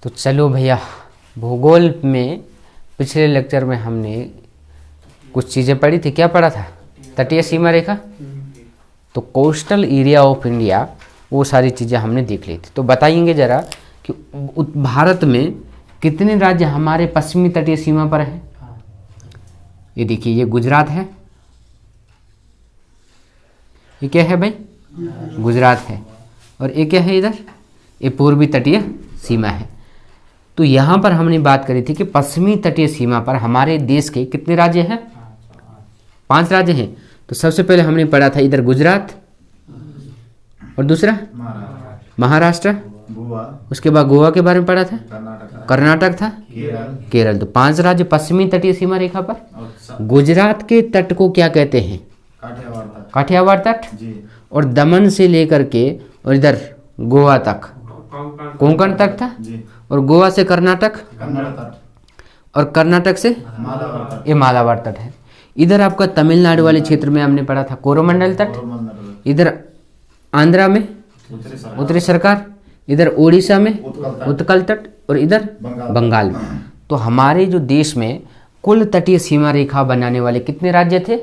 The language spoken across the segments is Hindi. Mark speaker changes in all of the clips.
Speaker 1: तो चलो भैया, भूगोल में पिछले लेक्चर में हमने कुछ चीज़ें पढ़ी थी। क्या पढ़ा था? तटीय सीमा रेखा, तो कोस्टल एरिया ऑफ इंडिया, वो सारी चीज़ें हमने देख ली थी। तो बताइएंगे ज़रा कि भारत में कितने राज्य हमारे पश्चिमी तटीय सीमा पर हैं? ये देखिए, ये गुजरात है। ये क्या है भाई? गुजरात है। और ये क्या है इधर? ये पूर्वी तटीय सीमा है। तो यहाँ पर हमने बात करी थी कि पश्चिमी तटीय सीमा पर हमारे देश के कितने राज्य हैं? 5 राज्य हैं। तो सबसे पहले हमने पढ़ा था इधर गुजरात, और दूसरा महाराष्ट्र, उसके बाद गोवा के बारे में पढ़ा था, कर्नाटक था, केरल। तो 5 राज्य पश्चिमी तटीय सीमा रेखा पर। गुजरात के तट को क्या कहते हैं? काठियावाड़ तट। और दमन से लेकर के और इधर गोवा तक कोंकण तक था। और गोवा से कर्नाटक, और कर्नाटक से ये मालाबार तट है। इधर आपका तमिलनाडु वाले क्षेत्र में हमने पढ़ा था कोरोमंडल तट। इधर आंध्रा में उत्तरी सरकार, इधर उड़ीसा में उत्कल तट, और इधर बंगाल में। तो हमारे जो देश में कुल तटीय सीमा रेखा बनाने वाले कितने राज्य थे?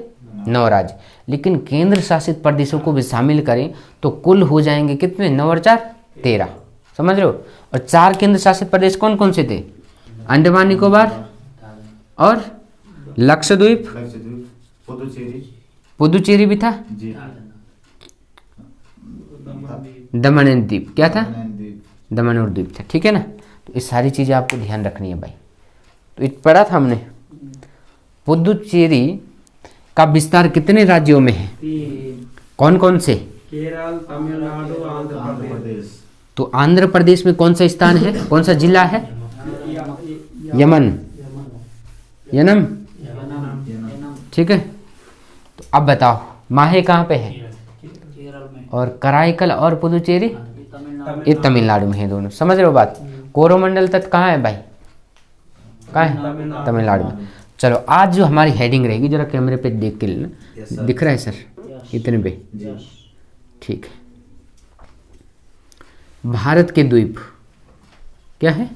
Speaker 1: 9 राज्य। लेकिन केंद्र शासित प्रदेशों को भी शामिल करें तो कुल हो जाएंगे कितने? 9 और 4 13, समझ रहे हो। और 4 केंद्र शासित प्रदेश कौन कौन से थे? अंडमान निकोबार और लक्षद्वीप, पुदुचेरी भी था, दमन एंड द्वीप। क्या था? दमन और द्वीप था। ठीक है ना। तो ये सारी चीज़ें आपको ध्यान रखनी है भाई। तो एक पढ़ा था हमने, पुदुचेरी का विस्तार कितने राज्यों में है? कौन कौन से?
Speaker 2: केरल, तमिलनाडु, आंध्र प्रदेश।
Speaker 1: तो आंध्र प्रदेश में कौन सा स्थान है? कौन सा जिला है? यनम। ठीक है। तो अब बताओ, माहे कहाँ पे है? और कराईकल और पुदुचेरी ये तमिलनाडु में है दोनों। समझ रहे हो बात? कोरोमंडल तट कहाँ है भाई? कहाँ है? तमिलनाडु में। चलो, आज जो हमारी हेडिंग रहेगी, जरा कैमरे पे देख के लेना। दिख रहा है सर? इतने पे ठीक है। भारत के द्वीप क्या है?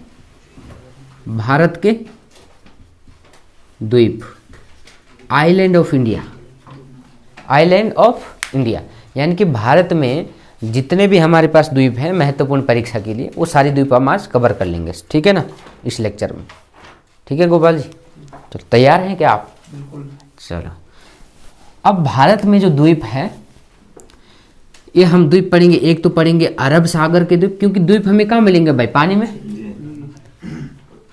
Speaker 1: भारत के द्वीप, island of India. Island of India यानी कि भारत में जितने भी हमारे पास द्वीप हैं महत्वपूर्ण परीक्षा के लिए, वो सारी द्वीप हम आज कवर कर लेंगे। ठीक है ना, इस लेक्चर में। ठीक है गोपाल जी, तो तैयार हैं क्या आप? चलो, अब भारत में जो द्वीप है, ये हम द्वीप पढ़ेंगे। एक तो पढ़ेंगे अरब सागर के द्वीप, क्योंकि द्वीप हमें कहाँ मिलेंगे भाई? पानी में।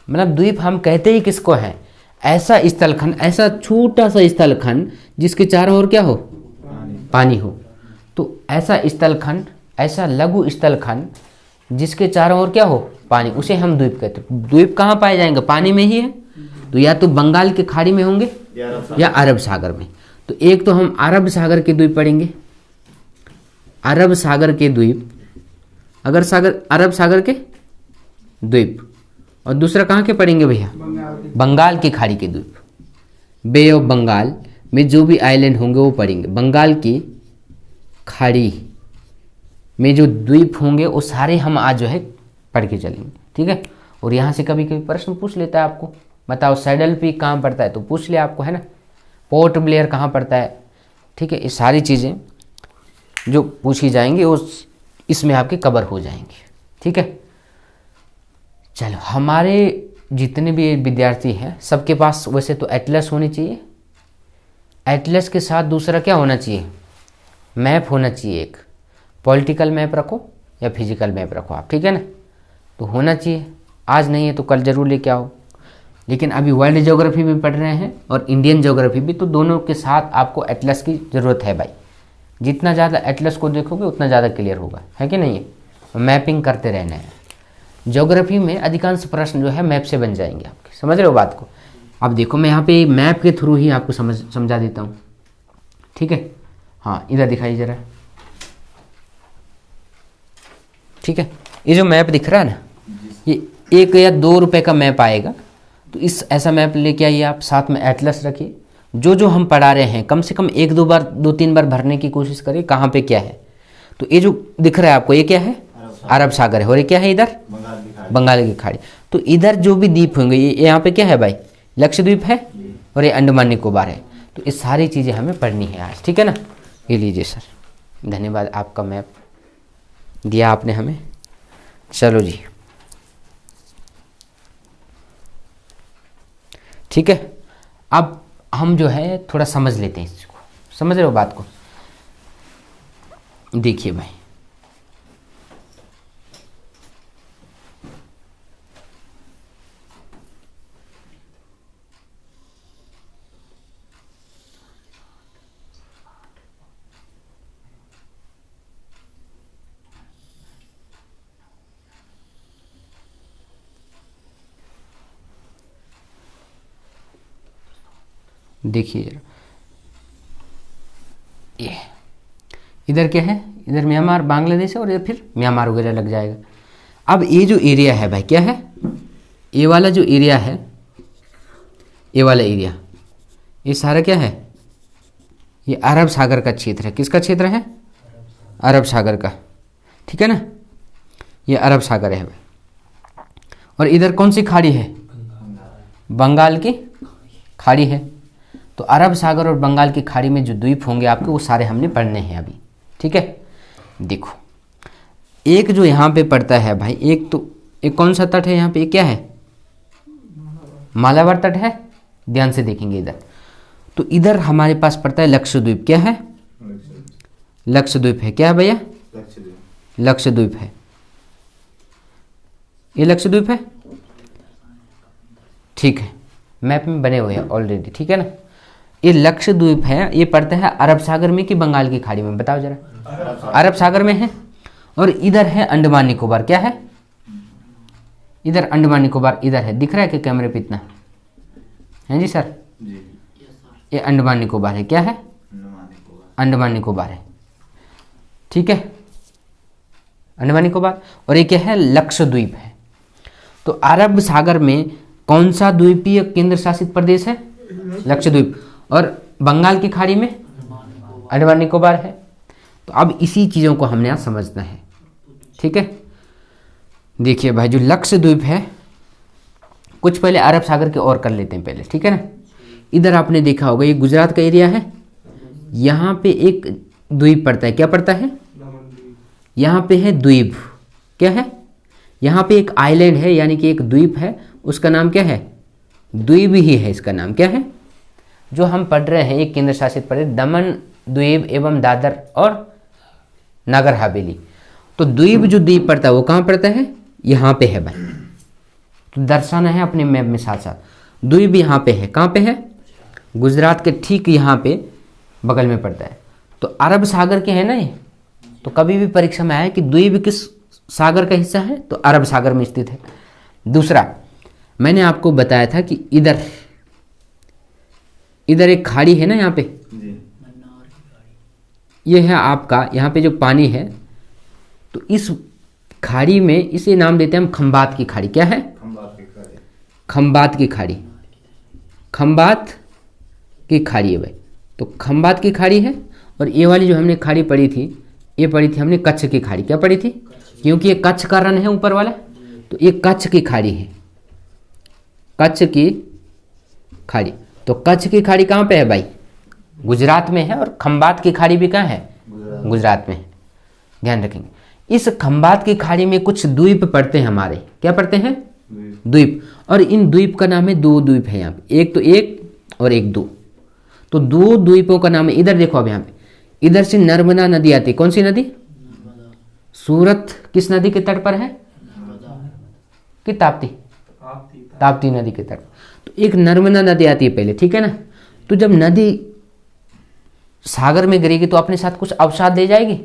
Speaker 1: मतलब द्वीप हम कहते ही किसको है? ऐसा स्थलखंड, ऐसा छोटा सा स्थलखंड जिसके चारों ओर क्या हो? पानी हो। तो ऐसा स्थलखंड, ऐसा लघु स्थलखंड जिसके चारों ओर क्या हो? पानी, उसे हम द्वीप कहते हैं। द्वीप कहाँ पाए जाएंगे? पानी में ही है। तो या तो बंगाल के खाड़ी में होंगे या अरब सागर में। तो एक तो हम अरब सागर के द्वीप पढ़ेंगे, अरब सागर के द्वीप, अरब सागर के द्वीप। और दूसरा कहाँ के पढ़ेंगे भैया? बंगाल की खाड़ी के द्वीप। बे ऑफ बंगाल में जो भी आइलैंड होंगे वो पढ़ेंगे। बंगाल की खाड़ी में जो द्वीप होंगे वो सारे हम आज जो है पढ़ के चलेंगे। ठीक है। और यहाँ से कभी कभी प्रश्न पूछ लेता है आपको, बताओ सैडल पीक कहाँ पड़ता है? तो पूछ लिया आपको, है ना। पोर्ट ब्लेयर कहाँ पड़ता है? ठीक है। ये सारी चीज़ें जो पूछी जाएंगी वो इसमें आपके कवर हो जाएंगे। ठीक है। चलो, हमारे जितने भी विद्यार्थी हैं सबके पास वैसे तो एटलस होनी चाहिए। एटलस के साथ दूसरा क्या होना चाहिए? मैप होना चाहिए। एक पॉलिटिकल मैप रखो या फिजिकल मैप रखो आप। ठीक है ना। तो होना चाहिए। आज नहीं है तो कल जरूर लेके आओ। लेकिन अभी वर्ल्ड ज्योग्राफी भी पढ़ रहे हैं और इंडियन ज्योग्राफी भी, तो दोनों के साथ आपको एटलस की ज़रूरत है भाई। जितना ज़्यादा एटलस को देखोगे उतना ज़्यादा क्लियर होगा, है कि नहीं है। मैपिंग करते रहना है। ज्योग्राफी में अधिकांश प्रश्न जो है मैप से बन जाएंगे आपके। समझ रहे हो बात को? अब देखो, मैं यहाँ पे मैप के थ्रू ही आपको समझा देता हूँ। ठीक है। हाँ, इधर दिखाइए जरा। ठीक है। ये जो मैप दिख रहा है ना, ये 1 या 2 रुपए का मैप आएगा। तो इस ऐसा मैप लेके आइए आप, साथ में एटलस रखिए। जो जो हम पढ़ा रहे हैं कम से कम 1-2 बार, 2-3 बार भरने की कोशिश करिए कहाँ पे क्या है। तो ये जो दिख रहा है आपको, ये क्या है? अरब सागर है। और ये क्या है इधर? बंगाल की खाड़ी। तो इधर जो भी द्वीप होंगे ये यहाँ पे क्या है भाई, लक्षद्वीप है और ये अंडमान निकोबार है। तो ये सारी चीज़ें हमें पढ़नी है आज, ठीक है ना। ये लीजिए सर, धन्यवाद, आपका मैप दिया आपने हमें। चलो जी, ठीक है। अब हम जो है थोड़ा समझ लेते हैं इसको, समझ रहे हो बात को। देखिए भाई, देखिए जरा, ये इधर क्या है, इधर म्यांमार बांग्लादेश है और ये फिर म्यांमार वगैरह लग जाएगा। अब ये जो एरिया है भाई क्या है, ये वाला जो एरिया है, ये वाला एरिया, ये सारा क्या है, ये अरब सागर का क्षेत्र है। किसका क्षेत्र है, अरब सागर का, ठीक है ना। ये अरब सागर है भाई। और इधर कौन सी खाड़ी है, बंगाल की खाड़ी है। तो अरब सागर और बंगाल की खाड़ी में जो द्वीप होंगे आपके, वो सारे हमने पढ़ने हैं अभी, ठीक है। देखो, एक जो यहाँ पे पड़ता है भाई, एक तो एक कौन सा तट है यहाँ पे, ये क्या है, मालाबार तट है। ध्यान से देखेंगे इधर, तो इधर हमारे पास पड़ता है लक्षद्वीप। क्या है, लक्षद्वीप है। क्या है भैया, लक्षद्वीप है। ये लक्षद्वीप है, ठीक है, मैप में बने हुए हैं ऑलरेडी, ठीक है ना। ये लक्षद्वीप है, ये पड़ता है अरब सागर में कि बंगाल की खाड़ी में, बताओ जरा। अरब सागर में है। और इधर है अंडमान निकोबार। क्या है, इधर अंडमान निकोबार इधर है, दिख रहा है कि कैमरे पे इतना है जी सर जी। ये अंडमान निकोबार है। क्या है, अंडमान निकोबार है, ठीक है, अंडमान निकोबार। और ये क्या है, लक्षद्वीप है। तो अरब सागर में कौन सा द्वीपीय केंद्र शासित प्रदेश है, लक्षद्वीप। और बंगाल की खाड़ी में अंडमान निकोबार है। तो अब इसी चीज़ों को हमने आज समझना है, ठीक है। देखिए भाई, जो लक्षद्वीप है, कुछ पहले अरब सागर के और कर लेते हैं पहले, ठीक है ना। इधर आपने देखा होगा, ये गुजरात का एरिया है। यहाँ पे एक द्वीप पड़ता है। क्या पड़ता है, यहाँ पे है द्वीप। क्या है, यहाँ पे एक आइलैंड है, यानी कि एक द्वीप है, उसका नाम क्या है, द्वीप ही है, इसका नाम क्या है, जो हम पढ़ रहे हैं, एक केंद्र शासित प्रदेश, दमन द्वीप एवं दादर और नगर हवेली। तो द्वीप जो द्वीप पड़ता है वो कहाँ पड़ता है, यहाँ पे है भाई। तो दर्शाना है अपने मैप में साथ साथ। द्वीप यहाँ पे है, कहाँ पे है, गुजरात के ठीक यहाँ पे बगल में पड़ता है। तो अरब सागर के है ना ये। तो कभी भी परीक्षा में आया कि द्वीप किस सागर का हिस्सा है, तो अरब सागर में स्थित है। दूसरा, मैंने आपको बताया था कि इधर एक खाड़ी है ना यहाँ पे, ये है आपका, यहाँ पे जो पानी है, तो इस खाड़ी में इसे नाम देते हैं हम खंबात की खाड़ी। क्या है, खंबात की खाड़ी, खंबात की खाड़ी है भाई। तो खंबात की खाड़ी है। और ये वाली जो हमने खाड़ी पढ़ी थी, ये पढ़ी थी हमने कच्छ की खाड़ी। क्या पढ़ी थी, क्योंकि ये कच्छ का रन है ऊपर वाला, तो ये कच्छ की खाड़ी है, कच्छ की खाड़ी। तो कच्छ की खाड़ी कहाँ पे है भाई, गुजरात में है। और खंबात की खाड़ी भी कहाँ है, गुजरात में है, ध्यान रखेंगे। इस खंबात की खाड़ी में कुछ द्वीप पड़ते हैं हमारे। क्या पड़ते हैं, द्वीप। और इन द्वीप का नाम है, दो द्वीप है यहाँ पे, एक तो एक और एक दो। तो दो द्वीपों का नाम है, इधर देखो अब यहाँ पे, इधर से नर्मदा नदी आती है। कौन सी नदी, सूरत किस नदी के तट पर है, कि ताप्ती, ताप्ती नदी के तट। तो एक नर्मदा नदी आती है पहले, ठीक है ना। तो जब नदी सागर में गिरेगी तो अपने साथ कुछ अवसाद ले जाएगी।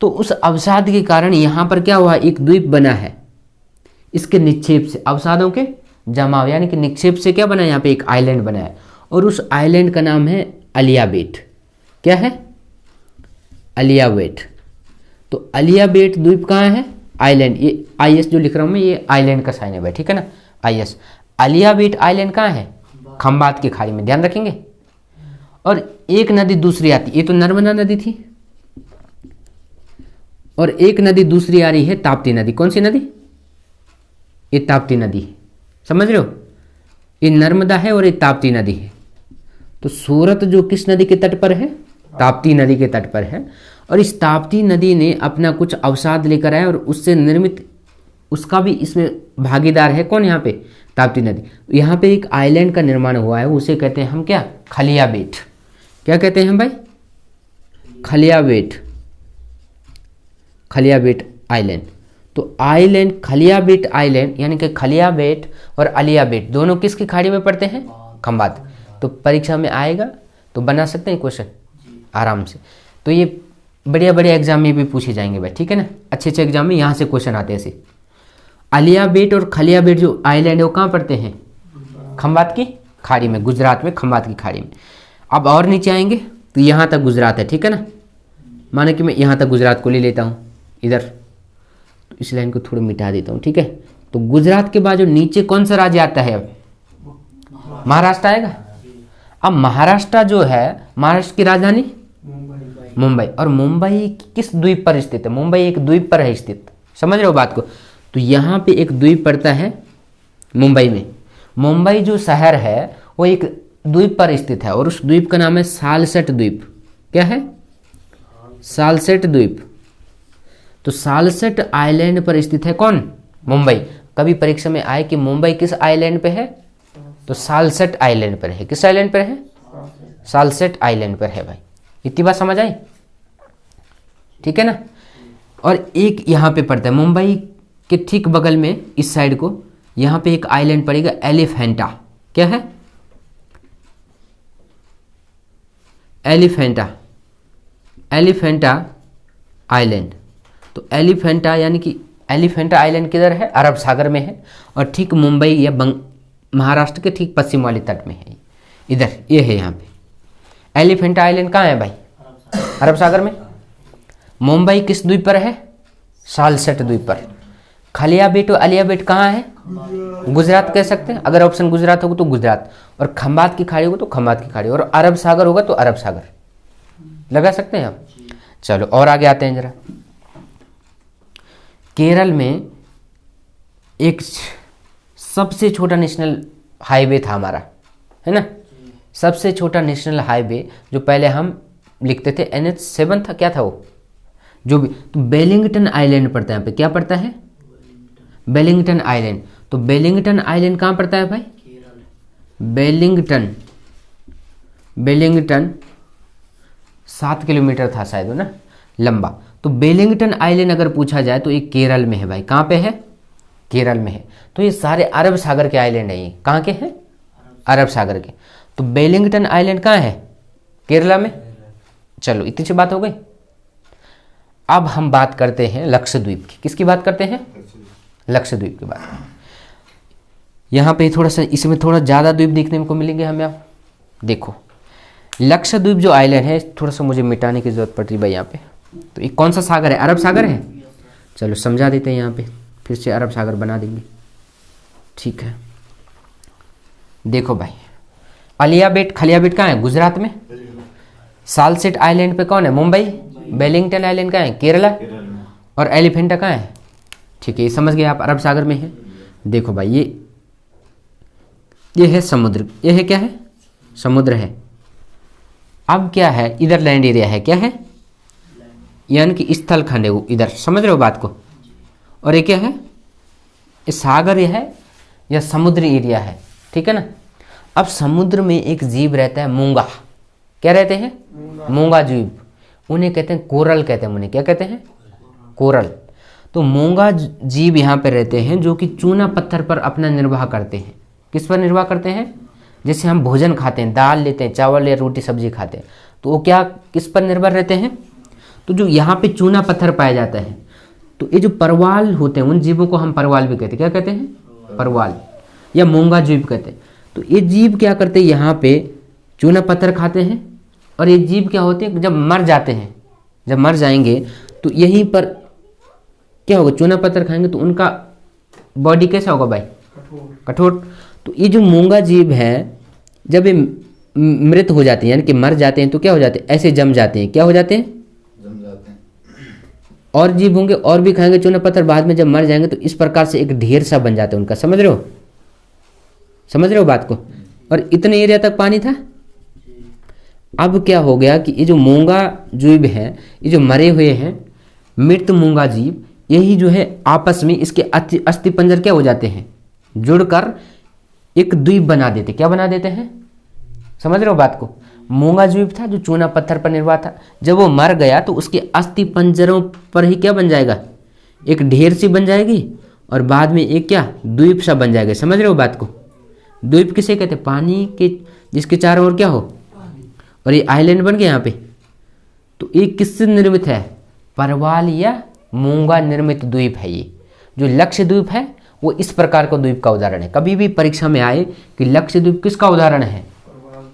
Speaker 1: तो उस अवसाद के कारण यहाँ पर क्या हुआ, एक द्वीप बना है। इसके निक्षेप से, अवसादों के जमाव यानी कि निक्षेप से क्या बना है, यहाँ पे एक आइलैंड बना है। और उस आइलैंड का नाम है अलियाबेट। क्या है, अलियाबेट। तो अलियाबेट द्वीप कहाँ है, आइलैंड। ये आईएस जो लिख रहा हूँ मैं, ये आइलैंड का साइन है भाई, ठीक है ना, आईएस। अलियाबेट आइलैंड कहाँ है, खंबात की खाड़ी में, ध्यान रखेंगे। और एक नदी दूसरी आती, ये तो नर्मदा नदी थी, और एक नदी दूसरी आ रही है ताप्ती नदी। कौन सी नदी, ये ताप्ती नदी है, समझ रहे हो, ये नर्मदा है और ये ताप्ती नदी है। तो सूरत जो किस नदी के तट पर है, ताप्ती नदी के तट पर है। और इस ताप्ती नदी ने अपना कुछ अवसाद लेकर आया और उससे निर्मित, उसका भी इसमें भागीदार है कौन, यहाँ पे ताप्ती नदी। यहाँ पे एक आइलैंड का निर्माण हुआ है, उसे कहते हैं हम क्या, खलिया बेट। क्या कहते हैं हम भाई, खलिया बेट, खलिया बेट आइलैंड। तो आइलैंड, खलिया बेट आइलैंड, यानी कि खलिया बेट और अलिया बेट दोनों किसकी खाड़ी में पड़ते हैं, खंबात। तो परीक्षा में आएगा तो बना सकते हैं क्वेश्चन आराम से। तो ये बढ़िया बढ़िया एग्जाम में भी पूछे जाएंगे भाई, ठीक है ना, अच्छे अच्छे एग्जाम में यहाँ से क्वेश्चन आते हैं ऐसे। अलिया बेट और खलिया बेट जो आइलैंड है वो कहाँ पड़ते हैं, खंबात की खाड़ी में, गुजरात में खंबात की खाड़ी में। अब और नीचे आएंगे तो यहाँ तक गुजरात है, ठीक है ना, माने कि मैं यहाँ तक गुजरात को ले लेता हूँ इधर, तो इस लाइन को थोड़ा मिटा देता हूँ, ठीक है। तो गुजरात के बाद जो नीचे कौन सा राज्य आता है, अब महाराष्ट्र आएगा। अब महाराष्ट्र जो है, महाराष्ट्र की राजधानी मुंबई, और मुंबई किस द्वीप पर स्थित है, मुंबई एक द्वीप पर है स्थित, समझ रहे हो बात को। तो यहाँ पे एक द्वीप पड़ता है मुंबई में। मुंबई जो शहर है वो एक द्वीप पर स्थित है और उस द्वीप का नाम है सालसेट द्वीप। क्या है, सालसेट द्वीप। तो सालसेट आइलैंड पर स्थित है कौन, मुंबई। कभी परीक्षा में आए कि मुंबई किस आइलैंड पे है, तो सालसेट आइलैंड पर है। किस आइलैंड पर है, सालसेट आइलैंड पर है भाई। इतनी बात समझ आई, ठीक है ना। और एक यहाँ पे पड़ता है मुंबई के ठीक बगल में, इस साइड को यहाँ पे एक आइलैंड पड़ेगा एलिफेंटा। क्या है, एलिफेंटा, एलिफेंटा आइलैंड। तो एलिफेंटा यानी कि एलिफेंटा आइलैंड किधर है, अरब सागर में है और ठीक मुंबई या महाराष्ट्र के ठीक पश्चिम वाले तट में है, इधर ये है। यहाँ पे एलिफेंटा आइलैंड कहाँ है भाई, अरब सागर में। मुंबई किस द्वीप पर है, सालसेट द्वीप पर। खलिया बेट और अलिया बेट कहाँ है, गुजरात कह सकते हैं, अगर ऑप्शन गुजरात होगा तो गुजरात, और खंबात की खाड़ी होगा तो खंबात की खाड़ी, और अरब सागर होगा तो अरब सागर लगा सकते हैं आप। चलो और आगे आते हैं जरा। केरल में एक सबसे छोटा नेशनल हाईवे था हमारा, है ना, सबसे छोटा नेशनल हाईवे जो पहले हम लिखते थे NH7 था, क्या था वो, जो भी। तो बेलिंगटन आइलैंड पड़ता है यहाँ पे, क्या पड़ता है, बेलिंगटन आइलैंड। तो बेलिंगटन आइलैंड कहाँ पड़ता है भाई, बेलिंगटन, बेलिंगटन 7 किलोमीटर था शायद वो ना, लंबा। तो बेलिंगटन आइलैंड अगर पूछा जाए तो ये केरल में है भाई। कहाँ पे है, केरल में है। तो ये सारे अरब सागर के आइलैंड है, ये कहाँ के हैं, अरब सागर के। तो बेलिंगटन आइलैंड कहाँ है, केरला में। चलो इतनी सी बात हो गई। अब हम बात करते हैं लक्षद्वीप की। किसकी बात करते हैं, लक्षद्वीप की बात। यहाँ पे थोड़ा सा, इसमें थोड़ा ज़्यादा द्वीप देखने को मिलेंगे हमें। आप देखो लक्षद्वीप जो आइलैंड है, थोड़ा सा मुझे मिटाने की जरूरत पड़ रही भाई यहाँ पे। तो ये कौन सा सागर है, अरब सागर है। चलो समझा देते हैं, यहाँ पे फिर से अरब सागर बना देंगे, ठीक है। देखो भाई, अलिया बेट, खलिया बेट कहाँ है, गुजरात में। सालसेट आइलैंड पे कौन है, मुंबई। बेलिंगटन आइलैंड कहाँ है, केरला। और एलिफेंटा कहाँ है, ठीक है, ये समझ गए आप, अरब सागर में है। देखो भाई, ये है समुद्र, ये है क्या है, समुद्र है। अब क्या है, इधर लैंड एरिया है, क्या है, यानी कि स्थल खंड है वो इधर, समझ रहे हो बात को। और ये क्या है, ये सागर है या समुद्र एरिया है, ठीक है ना। अब समुद्र में एक जीव रहता है मूंगा। क्या रहते हैं, मूंगा जीव। उन्हें कहते हैं कोरल, कहते हैं उन्हें, क्या कहते हैं, कोरल। तो मूंगा जीव यहाँ पे रहते हैं जो कि चूना पत्थर पर अपना निर्वाह करते हैं। किस पर निर्वाह करते हैं, जैसे हम भोजन खाते हैं, दाल लेते हैं, चावल या रोटी सब्जी खाते हैं, तो वो क्या किस पर निर्भर रहते हैं, तो जो यहाँ पे चूना पत्थर पाया जाता है, तो ये जो परवाल होते हैं उन जीवों को हम परवाल भी कहते हैं। क्या कहते हैं, परवाल या मूंगा जीव कहते हैं। तो ये जीव क्या करते हैं, यहाँ पे चूना पत्थर खाते हैं। और ये जीव क्या होते हैं, जब मर जाते हैं, जब मर जाएंगे तो यहीं पर क्या होगा, चूना पत्थर खाएंगे तो उनका बॉडी कैसा होगा भाई, कठोर। तो ये जो मूंगा जीव है, जब ये मृत हो जाते हैं यानी कि मर जाते हैं, तो क्या हो जाते हैं, ऐसे जम जाते हैं। क्या हो जाते हैं, जम जाते हैं। और जीव होंगे और भी खाएंगे चूना पत्थर, बाद में जब मर जाएंगे तो इस प्रकार से एक ढेर सा बन जाता है उनका। समझ रहे हो, समझ रहे हो बात को। और इतने एरिया तक पानी था। अब क्या हो गया कि ये जो मूंगा जीव है, ये जो मरे हुए हैं मृत मूंगा जीव, यही जो है आपस में इसके अस्थि पंजर क्या हो जाते हैं, जुड़कर एक द्वीप बना देते। क्या बना देते हैं, समझ रहे हो बात को। मूंगा द्वीप था जो चूना पत्थर पर निर्वाह था, जब वो मर गया तो उसके अस्थि पंजरों पर ही क्या बन जाएगा, एक ढेर सी बन जाएगी और बाद में एक क्या द्वीप सा बन जाएगा। समझ रहे हो बात को। द्वीप किसे कहते हैं, पानी के जिसके चारों ओर क्या हो, और ये आइलैंड बन गया यहाँ पे। तो ये किससे निर्मित है, परवाल या मूंगा निर्मित द्वीप है। ये जो लक्षद्वीप है वो इस प्रकार का द्वीप का उदाहरण है। कभी भी परीक्षा में आए कि लक्षद्वीप किसका उदाहरण है,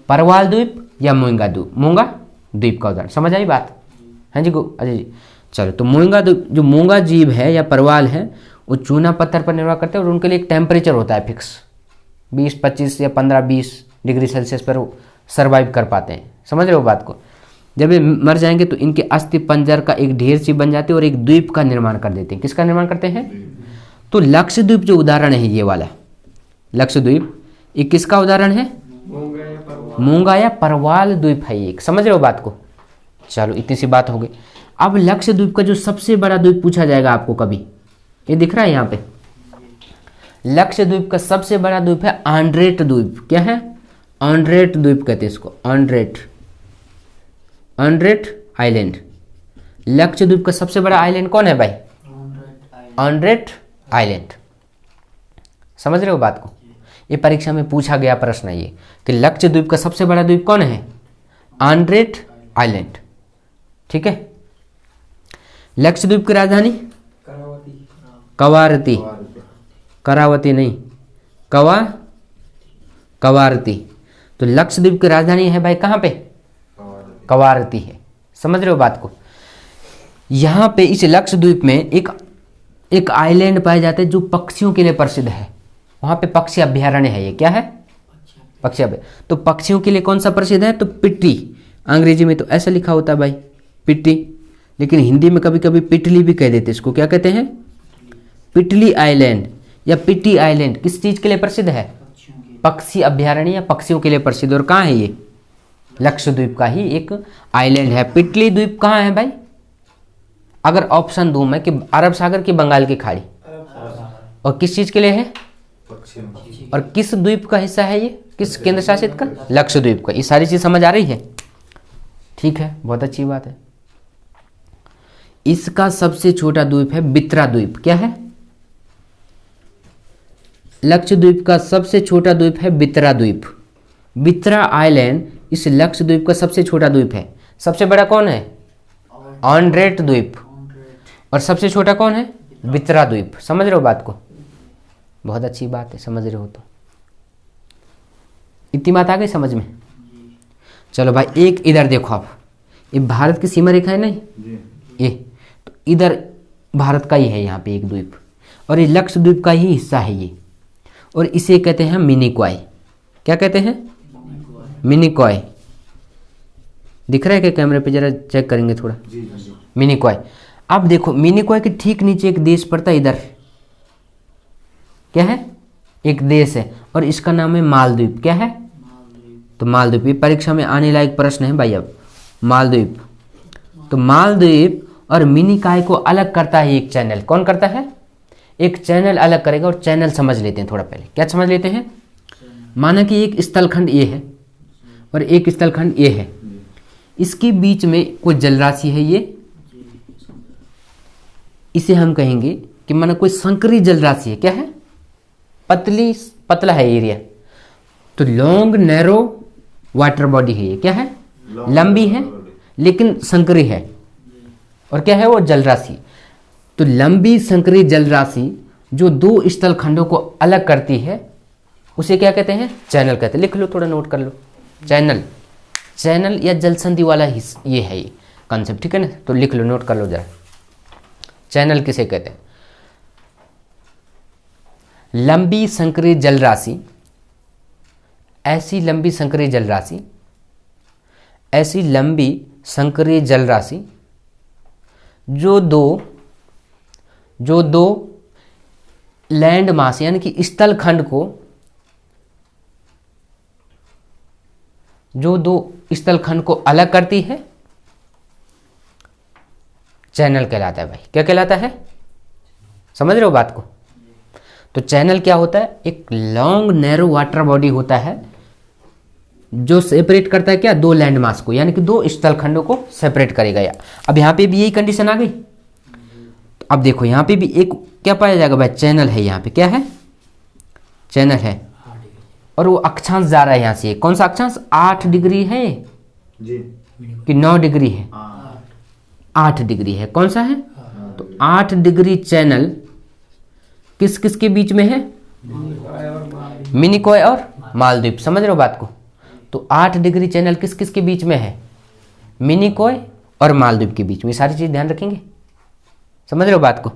Speaker 1: परवाल द्वीप या मूंगा द्वीप का उदाहरण। समझ आई बात, हाँ जी अजय जी। चलो, तो मूंगा जो मूंगा जीव है या परवाल है वो चूना पत्थर पर निर्भर करते हैं और उनके लिए एक टेम्परेचर होता है फिक्स, 20-25 या 15-20 डिग्री सेल्सियस पर वो सर्वाइव कर पाते हैं। समझ रहे हो बात को। जब ये मर जाएंगे तो इनके अस्थि पंजर का एक ढेर सी बन जाते हैं और एक द्वीप का निर्माण कर देते हैं। किसका निर्माण करते हैं, तो लक्षद्वीप जो उदाहरण है ये वाला लक्षद्वीप, ये किसका उदाहरण है, मूंगा या परवाल द्वीप है ये। समझ रहे हो बात को। चलो, इतनी सी बात हो गई। अब लक्षद्वीप का जो सबसे बड़ा द्वीप पूछा जाएगा आपको कभी, ये दिख रहा है यहाँ पे, लक्षद्वीप का सबसे बड़ा द्वीप है आंड्रेट द्वीप। क्या है, आंड्रेट द्वीप कहते हैं इसको, आंड्रेट आइलैंड। लक्षद्वीप का सबसे बड़ा आइलैंड कौन है भाई, आंड्रेट आइलैंड। समझ रहे हो बात को। ये परीक्षा में पूछा गया प्रश्न है ये कि लक्षद्वीप का सबसे बड़ा द्वीप कौन है, आंड्रेट आइलैंड। ठीक है। लक्षद्वीप की राजधानी कवारती, करावती नहीं, कवारती। तो लक्षद्वीप की राजधानी है भाई कहाँ पे, कवारती है। समझ रहे हो बात को। यहाँ पे इस लक्षद्वीप में एक आइलैंड पाए जाते हैं जो पक्षियों के लिए प्रसिद्ध है। वहाँ पे पक्षी अभ्यारण्य है। ये क्या है, पक्षी अभ्यारण्य। तो पक्षियों के लिए कौन सा प्रसिद्ध है, तो पिट्टी। अंग्रेजी में तो ऐसा लिखा होता है भाई पिट्टी, लेकिन हिंदी में कभी कभी पिटली भी कह देते। इसको क्या कहते हैं, पिटली आइलैंड या पिट्टी आइलैंड। किस चीज के लिए प्रसिद्ध है, पक्षी अभ्यारण्य या पक्षियों के लिए प्रसिद्ध। और कहाँ है ये, लक्षद्वीप का ही एक आइलैंड है। पिटली द्वीप कहाँ है भाई, अगर ऑप्शन दूं मैं कि अरब सागर की बंगाल की खाड़ी, और किस चीज के लिए है, और किस द्वीप का हिस्सा है ये, किस केंद्र शासित का, लक्षद्वीप का। ये सारी चीज समझ आ रही है, ठीक है, बहुत अच्छी बात है। इसका सबसे छोटा द्वीप है बित्रा द्वीप। क्या है, लक्षद्वीप का सबसे छोटा द्वीप है बित्रा द्वीप। बित्रा आइलैंड इस लक्षद्वीप का सबसे छोटा द्वीप है। सबसे बड़ा कौन है, आंड्रेट द्वीप, और सबसे छोटा कौन है, बित्रा द्वीप। समझ रहे हो बात को, बहुत अच्छी बात है, समझ रहे हो तो। इतनी बात आ गई समझ में। चलो भाई, एक इधर देखो आप, ये भारत की सीमा रेखा है नहीं, ये तो इधर भारत का ही है यहाँ पे एक द्वीप, और ये लक्षद्वीप का ही हिस्सा है ये, और इसे कहते हैं मिनिकॉय। क्या कहते हैं, मिनिकॉय। दिख रहा है क्या कैमरे पे, जरा चेक करेंगे थोड़ा, मिनिकॉय। अब देखो मिनिकॉय के ठीक नीचे एक देश पड़ता है इधर, क्या है, एक देश है, और इसका नाम है मालदीव। क्या है, तो मालदीव। ये परीक्षा में आने लायक प्रश्न है भाई। अब मालदीव, तो मालदीव और मिनिकॉय को अलग करता है एक चैनल। कौन करता है, एक चैनल अलग करेगा। और चैनल समझ लेते हैं थोड़ा पहले। क्या समझ लेते हैं, माना कि एक स्थलखंड ये है और एक स्थलखंड ये है, इसके बीच में कोई जलराशि है ये, इसे हम कहेंगे कि माना कोई संकरी जलराशि है। क्या है, पतला है एरिया, तो लॉन्ग नैरो वाटर बॉडी है ये। क्या है, लंबी है लेकिन संकरी है, और क्या है वो, जलराशि। तो लंबी संकरी जलराशि जो दो स्थलखंडों को अलग करती है उसे क्या कहते हैं, चैनल कहते हैं। लिख लो, थोड़ा नोट कर लो, चैनल या जलसंधि वाला ये है ये कॉन्सेप्ट, ठीक है ना। तो लिख लो, नोट कर लो जरा, चैनल किसे कहते हैं। लंबी संकरी जलराशि, ऐसी लंबी संकरी जलराशि जो दो जो दो लैंड मास यानी कि स्थल खंड को, जो दो स्थल खंड को अलग करती है, चैनल कहलाता है भाई। क्या कहलाता है, समझ रहे हो बात को? तो चैनल क्या होता है, एक लॉन्ग नैरो वाटर बॉडी होता है जो सेपरेट करता है क्या, दो लैंड मास को, यानी कि दो स्थल खंडों को सेपरेट करेगा। या अब यहाँ पे भी यही कंडीशन आ गई। तो अब देखो यहाँ पे भी एक क्या पाया जाएगा भाई, चैनल है। यहाँ पे क्या है, चैनल है, और वो अक्षांश जा रहा है यहाँ से। कौन सा अक्षांश, 8 डिग्री है
Speaker 2: जी
Speaker 1: कि 9 डिग्री है, 8 डिग्री है। कौन सा है, तो 8 डिग्री चैनल किस किस के बीच में है, मिनिकॉय और मालदीव। समझ रहे हो बात को? तो 8 डिग्री चैनल किस किस के बीच में है, मिनिकॉय और मालदीव के बीच में। सारी चीज ध्यान रखेंगे, समझ रहे हो बात को?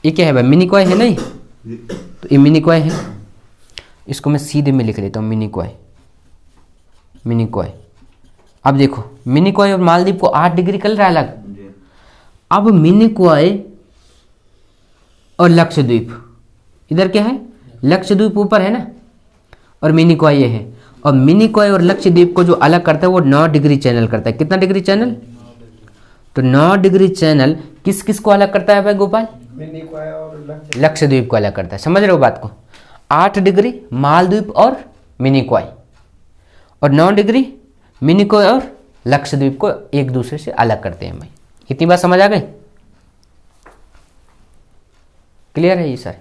Speaker 1: ये क्या है भाई, मिनिकॉय है नहीं, तो ये मिनिकॉय है। इसको मैं सीधे में लिख लेता हूँ, मिनिकॉय, मिनिकॉय। अब देखो मिनिकॉय और मालदीव को 8 डिग्री कर रहा है अलग। अब मिनिकॉय और लक्षद्वीप, इधर क्या है, लक्षद्वीप ऊपर है ना, और मिनिकॉय ये है। और मिनिकॉय और लक्षद्वीप को जो अलग करता है वो 9 डिग्री चैनल करता है। कितना डिग्री चैनल, तो 9 डिग्री चैनल किस किस को अलग करता है भाई गोपाल,
Speaker 2: मिनिकॉय और
Speaker 1: लक्षद्वीप को अलग करता है। समझ रहे हो बात को? 8 डिग्री मालदीव और मिनिकॉय, और 9 डिग्री मिनिकॉय और लक्षद्वीप को एक दूसरे से अलग करते हैं भाई। इतनी बात समझ आ गई? क्लियर है ये सर?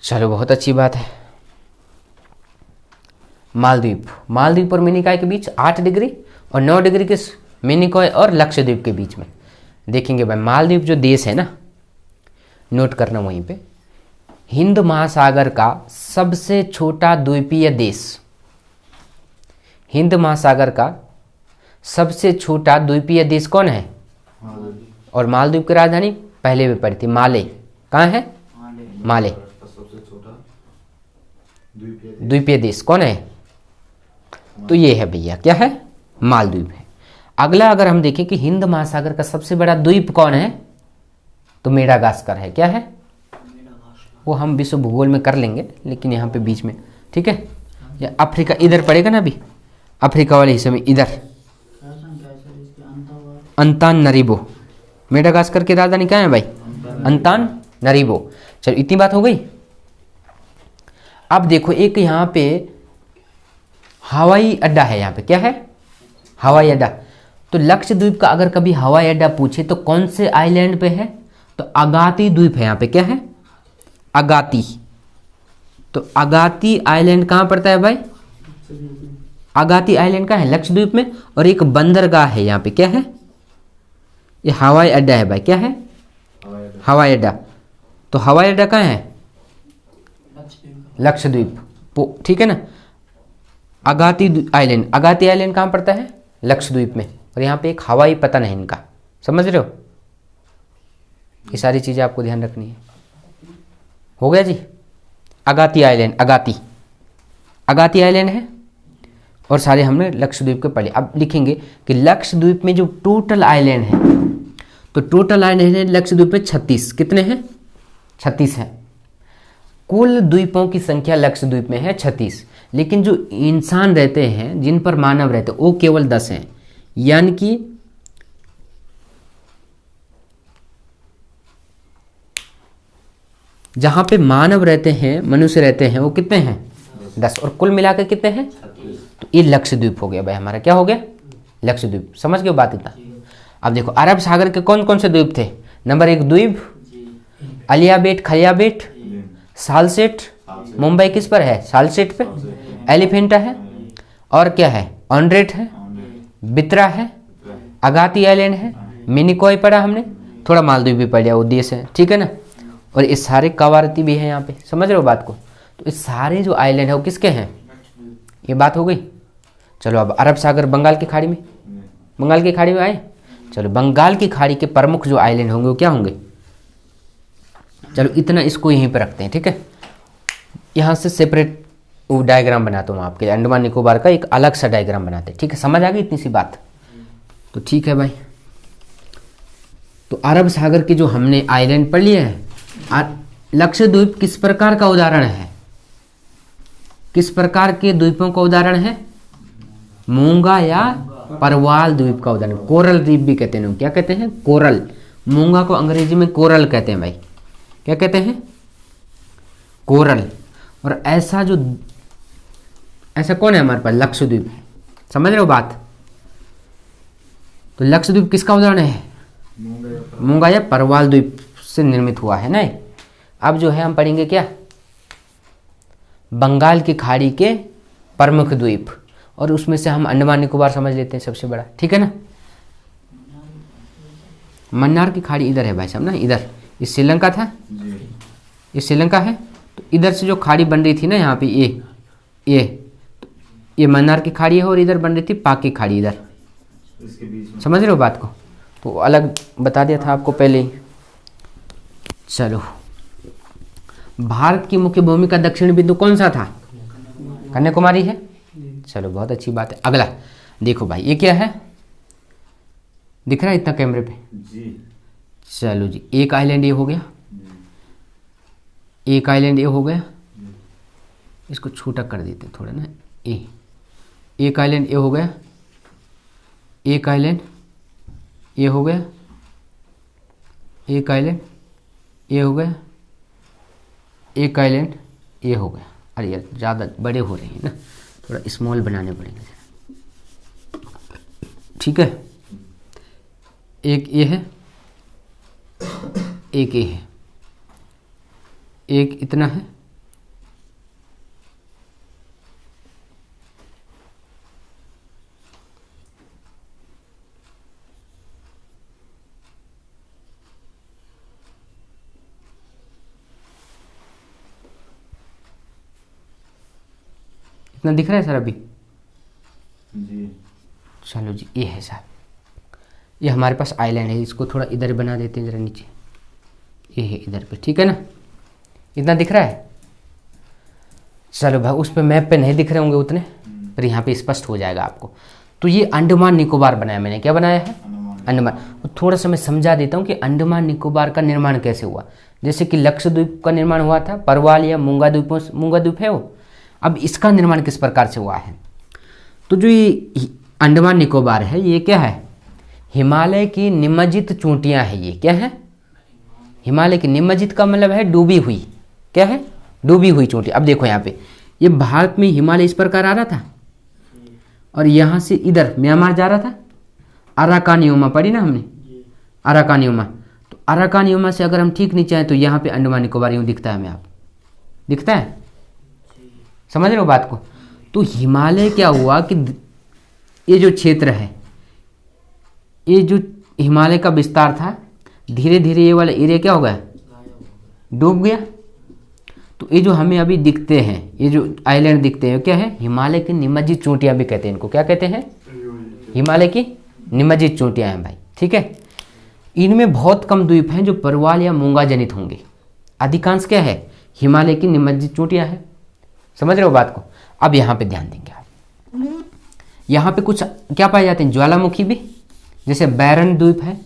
Speaker 1: चलो बहुत अच्छी बात है। मालदीव, मालदीव और मिनिकॉय के बीच 8 डिग्री और 9 डिग्री किस, मिनिकॉय और लक्षद्वीप के बीच में। देखेंगे भाई मालदीव जो देश है ना, नोट करना वहीं पे, हिंद महासागर का सबसे छोटा द्वीपीय देश, हिंद महासागर का सबसे छोटा द्वीपीय देश कौन है, और मालदीव की राजधानी पहले भी पड़ी थी, माले। कहाँ है, माले। द्वीपीय देश कौन है, तो ये है भैया, क्या है, मालदीव है। अगला अगर हम देखें कि हिंद महासागर का सबसे बड़ा द्वीप कौन है, तो मेडागास्कर है। क्या है, वो हम विश्व भूगोल में कर लेंगे, लेकिन यहाँ पे बीच में, ठीक है, या अफ्रीका इधर पड़ेगा ना, अभी अफ्रीका वाले हिस्से में इधर, अंतानरीबो। मेडागास्कर की राजधानी क्या है भाई, अंतानरीबो। चलो इतनी बात हो गई। अब देखो एक यहाँ पे हवाई अड्डा है, यहाँ पे क्या है, हवाई अड्डा। तो लक्षद्वीप का अगर कभी हवाई अड्डा पूछे तो कौन से आइलैंड पे है, तो अगाती द्वीप है। यहाँ पे क्या है, अगाती। तो अगाती आइलैंड कहाँ पड़ता है भाई, अगाती आइलैंड का है लक्षद्वीप में। और एक बंदरगाह है यहाँ पे, क्या है, ये हवाई अड्डा है भाई। क्या है, हवाई अड्डा। तो हवाई अड्डा कहाँ है, लक्षद्वीप, ठीक है ना। अगाती आइलैंड, अगाती आइलैंड कहाँ पड़ता है, लक्षद्वीप में। और यहाँ पे एक हवाई पतन है इनका, समझ रहे हो? ये सारी चीज़ें आपको ध्यान रखनी है। हो गया जी, अगाती आइलैंड, अगाती, अगाती आइलैंड है, और सारे हमने लक्षद्वीप के पढ़े। अब लिखेंगे कि लक्षद्वीप में जो टोटल आइलैंड है, तो टोटल आइलैंड है लक्षद्वीप में 36। कितने हैं, 36 हैं। कुल द्वीपों की संख्या लक्षद्वीप में है 36, लेकिन जो इंसान रहते हैं, जिन पर मानव रहते हैं, वो केवल 10 हैं। यानी कि जहां पे मानव रहते हैं, मनुष्य रहते हैं, वो कितने हैं, 10। और कुल मिलाकर कितने हैं, तो ये लक्षद्वीप हो गया भाई हमारा। क्या हो गया, लक्षद्वीप। समझ गए बात इतना? अब देखो अरब सागर के कौन कौन से द्वीप थे। नंबर 1 द्वीप अलियाबेट, खलियाबेट, सालसेट। मुंबई किस पर है, सालसेट पे। एलिफेंटा है, और क्या है, ऑनड्रेट है, बित्रा है, अगाती आइलैंड है, मिनिकॉय पढ़ा हमने, थोड़ा मालदीव भी पढ़ लिया, वो देश है, ठीक है ना। और ये सारे कवारती भी हैं यहाँ पे, समझ रहे हो बात को? तो ये सारे जो आइलैंड है वो किसके हैं, ये बात हो गई। चलो अब अरब सागर, बंगाल की खाड़ी में, बंगाल की खाड़ी में आए। चलो बंगाल की खाड़ी के प्रमुख जो आइलैंड होंगे वो क्या होंगे, चलो इतना इसको यहीं पर रखते हैं, ठीक है। यहाँ से सेपरेट वो डायग्राम बनाता हूँ आपके लिए, अंडमान निकोबार का एक अलग सा डायग्राम बनाते हैं, ठीक है। समझ आ गई इतनी सी बात, तो ठीक है भाई। तो अरब सागर के जो हमने आइलैंड पढ़ लिए हैं, लक्षद्वीप किस प्रकार का उदाहरण है? किस प्रकार के द्वीपों का उदाहरण है? मूंगा या परवाल द्वीप का उदाहरण। कोरल द्वीप भी कहते हैं। क्या कहते हैं? कोरल। मूंगा को अंग्रेजी में कोरल कहते हैं भाई। क्या कहते हैं? कोरल। और ऐसा कौन है हमारे पास? लक्षद्वीप है। समझ रहे हो बात? तो लक्षद्वीप किसका उदाहरण है? मूंगा या परवाल द्वीप से निर्मित हुआ है ना। अब जो है हम पढ़ेंगे क्या? बंगाल की खाड़ी के प्रमुख द्वीप, और उसमें से हम अंडमान निकोबार समझ लेते हैं सबसे बड़ा, ठीक है ना। मन्नार की खाड़ी इधर है भाई साहब ना, इधर। ये श्रीलंका था, ये श्रीलंका है। तो इधर से जो खाड़ी बन रही थी ना यहाँ पे, ये मन्नार की खाड़ी है, और इधर बन रही थी पाक की खाड़ी इधर।
Speaker 2: इसके बीच में
Speaker 1: समझ रहे हो बात को? तो अलग बता दिया था आपको पहले ही। चलो, भारत की मुख्य भूमि का दक्षिण बिंदु कौन सा था? कन्याकुमारी है। चलो, बहुत अच्छी बात है। अगला देखो भाई, ये क्या है? दिख रहा है इतना कैमरे पे
Speaker 2: जी?
Speaker 1: चलो जी, एक आइलैंड ये हो गया, एक आइलैंड ये हो गया। इसको छोटा कर देते हैं थोड़ा ना। एक आइलैंड ये हो गया, एक आइलैंड ये हो गया, एक आइलैंड ये हो गया, एक आइलैंड ये हो गया। अरे यार, ज़्यादा बड़े हो रहे हैं ना, थोड़ा स्मॉल बनाने पड़ेंगे। ठीक है, एक ये है, एक ये है, एक इतना है, इतना दिख रहा है सर अभी?
Speaker 2: जी।
Speaker 1: चलो जी, ये है साहब, ये हमारे पास आइलैंड है। इसको थोड़ा इधर बना देते हैं ज़रा नीचे, ये है इधर पे, ठीक है ना। इतना दिख रहा है? चलो भाई, उस पे मैप पे नहीं दिख रहे होंगे उतने, पर यहाँ पे स्पष्ट हो जाएगा आपको। तो ये अंडमान निकोबार बनाया मैंने। क्या बनाया है? अंडमान। तो थोड़ा सा मैं समझा देता हूँ कि अंडमान निकोबार का निर्माण कैसे हुआ। जैसे कि लक्षद्वीप का निर्माण हुआ था, परवाल या मूंगा द्वीप है वो। अब इसका निर्माण किस प्रकार से हुआ है? तो जो ये अंडमान निकोबार है, ये क्या है? हिमालय की निमज्जित चोटियां हैं ये। क्या है? हिमालय की निमज्जित का मतलब है डूबी हुई। क्या है? डूबी हुई चोटी। अब देखो यहाँ पे, ये भारत में हिमालय इस प्रकार आ रहा था, और यहाँ से इधर म्यांमार जा रहा था। अराकानियोमा पढ़ी ना हमने, अराकानियोमा। तो अराकानियोमा से अगर हम ठीक नीचे आए तो यहाँ पे अंडमान निकोबार यूँ दिखता है हमें। आप दिखता है? समझ रहे हो बात को? तो हिमालय क्या हुआ कि ये जो क्षेत्र है, ये जो हिमालय का विस्तार था, धीरे धीरे ये वाला एरिया क्या हो गया? डूब गया। तो ये जो हमें अभी दिखते हैं, ये जो आइलैंड दिखते हैं, क्या है? हिमालय की निमज्जित चोटियां भी कहते हैं इनको। क्या कहते हैं? हिमालय की निमज्जित चोटियां हैं भाई, ठीक है। इनमें बहुत कम द्वीप हैं जो परवाल या मूंगा जनित होंगे। अधिकांश क्या है? हिमालय की निमज्जित चोटियां हैं। समझ रहे हो बात को? अब यहाँ पे ध्यान देंगे आप। यहाँ पे कुछ क्या पाए जाते हैं? ज्वालामुखी भी, जैसे बैरन द्वीप है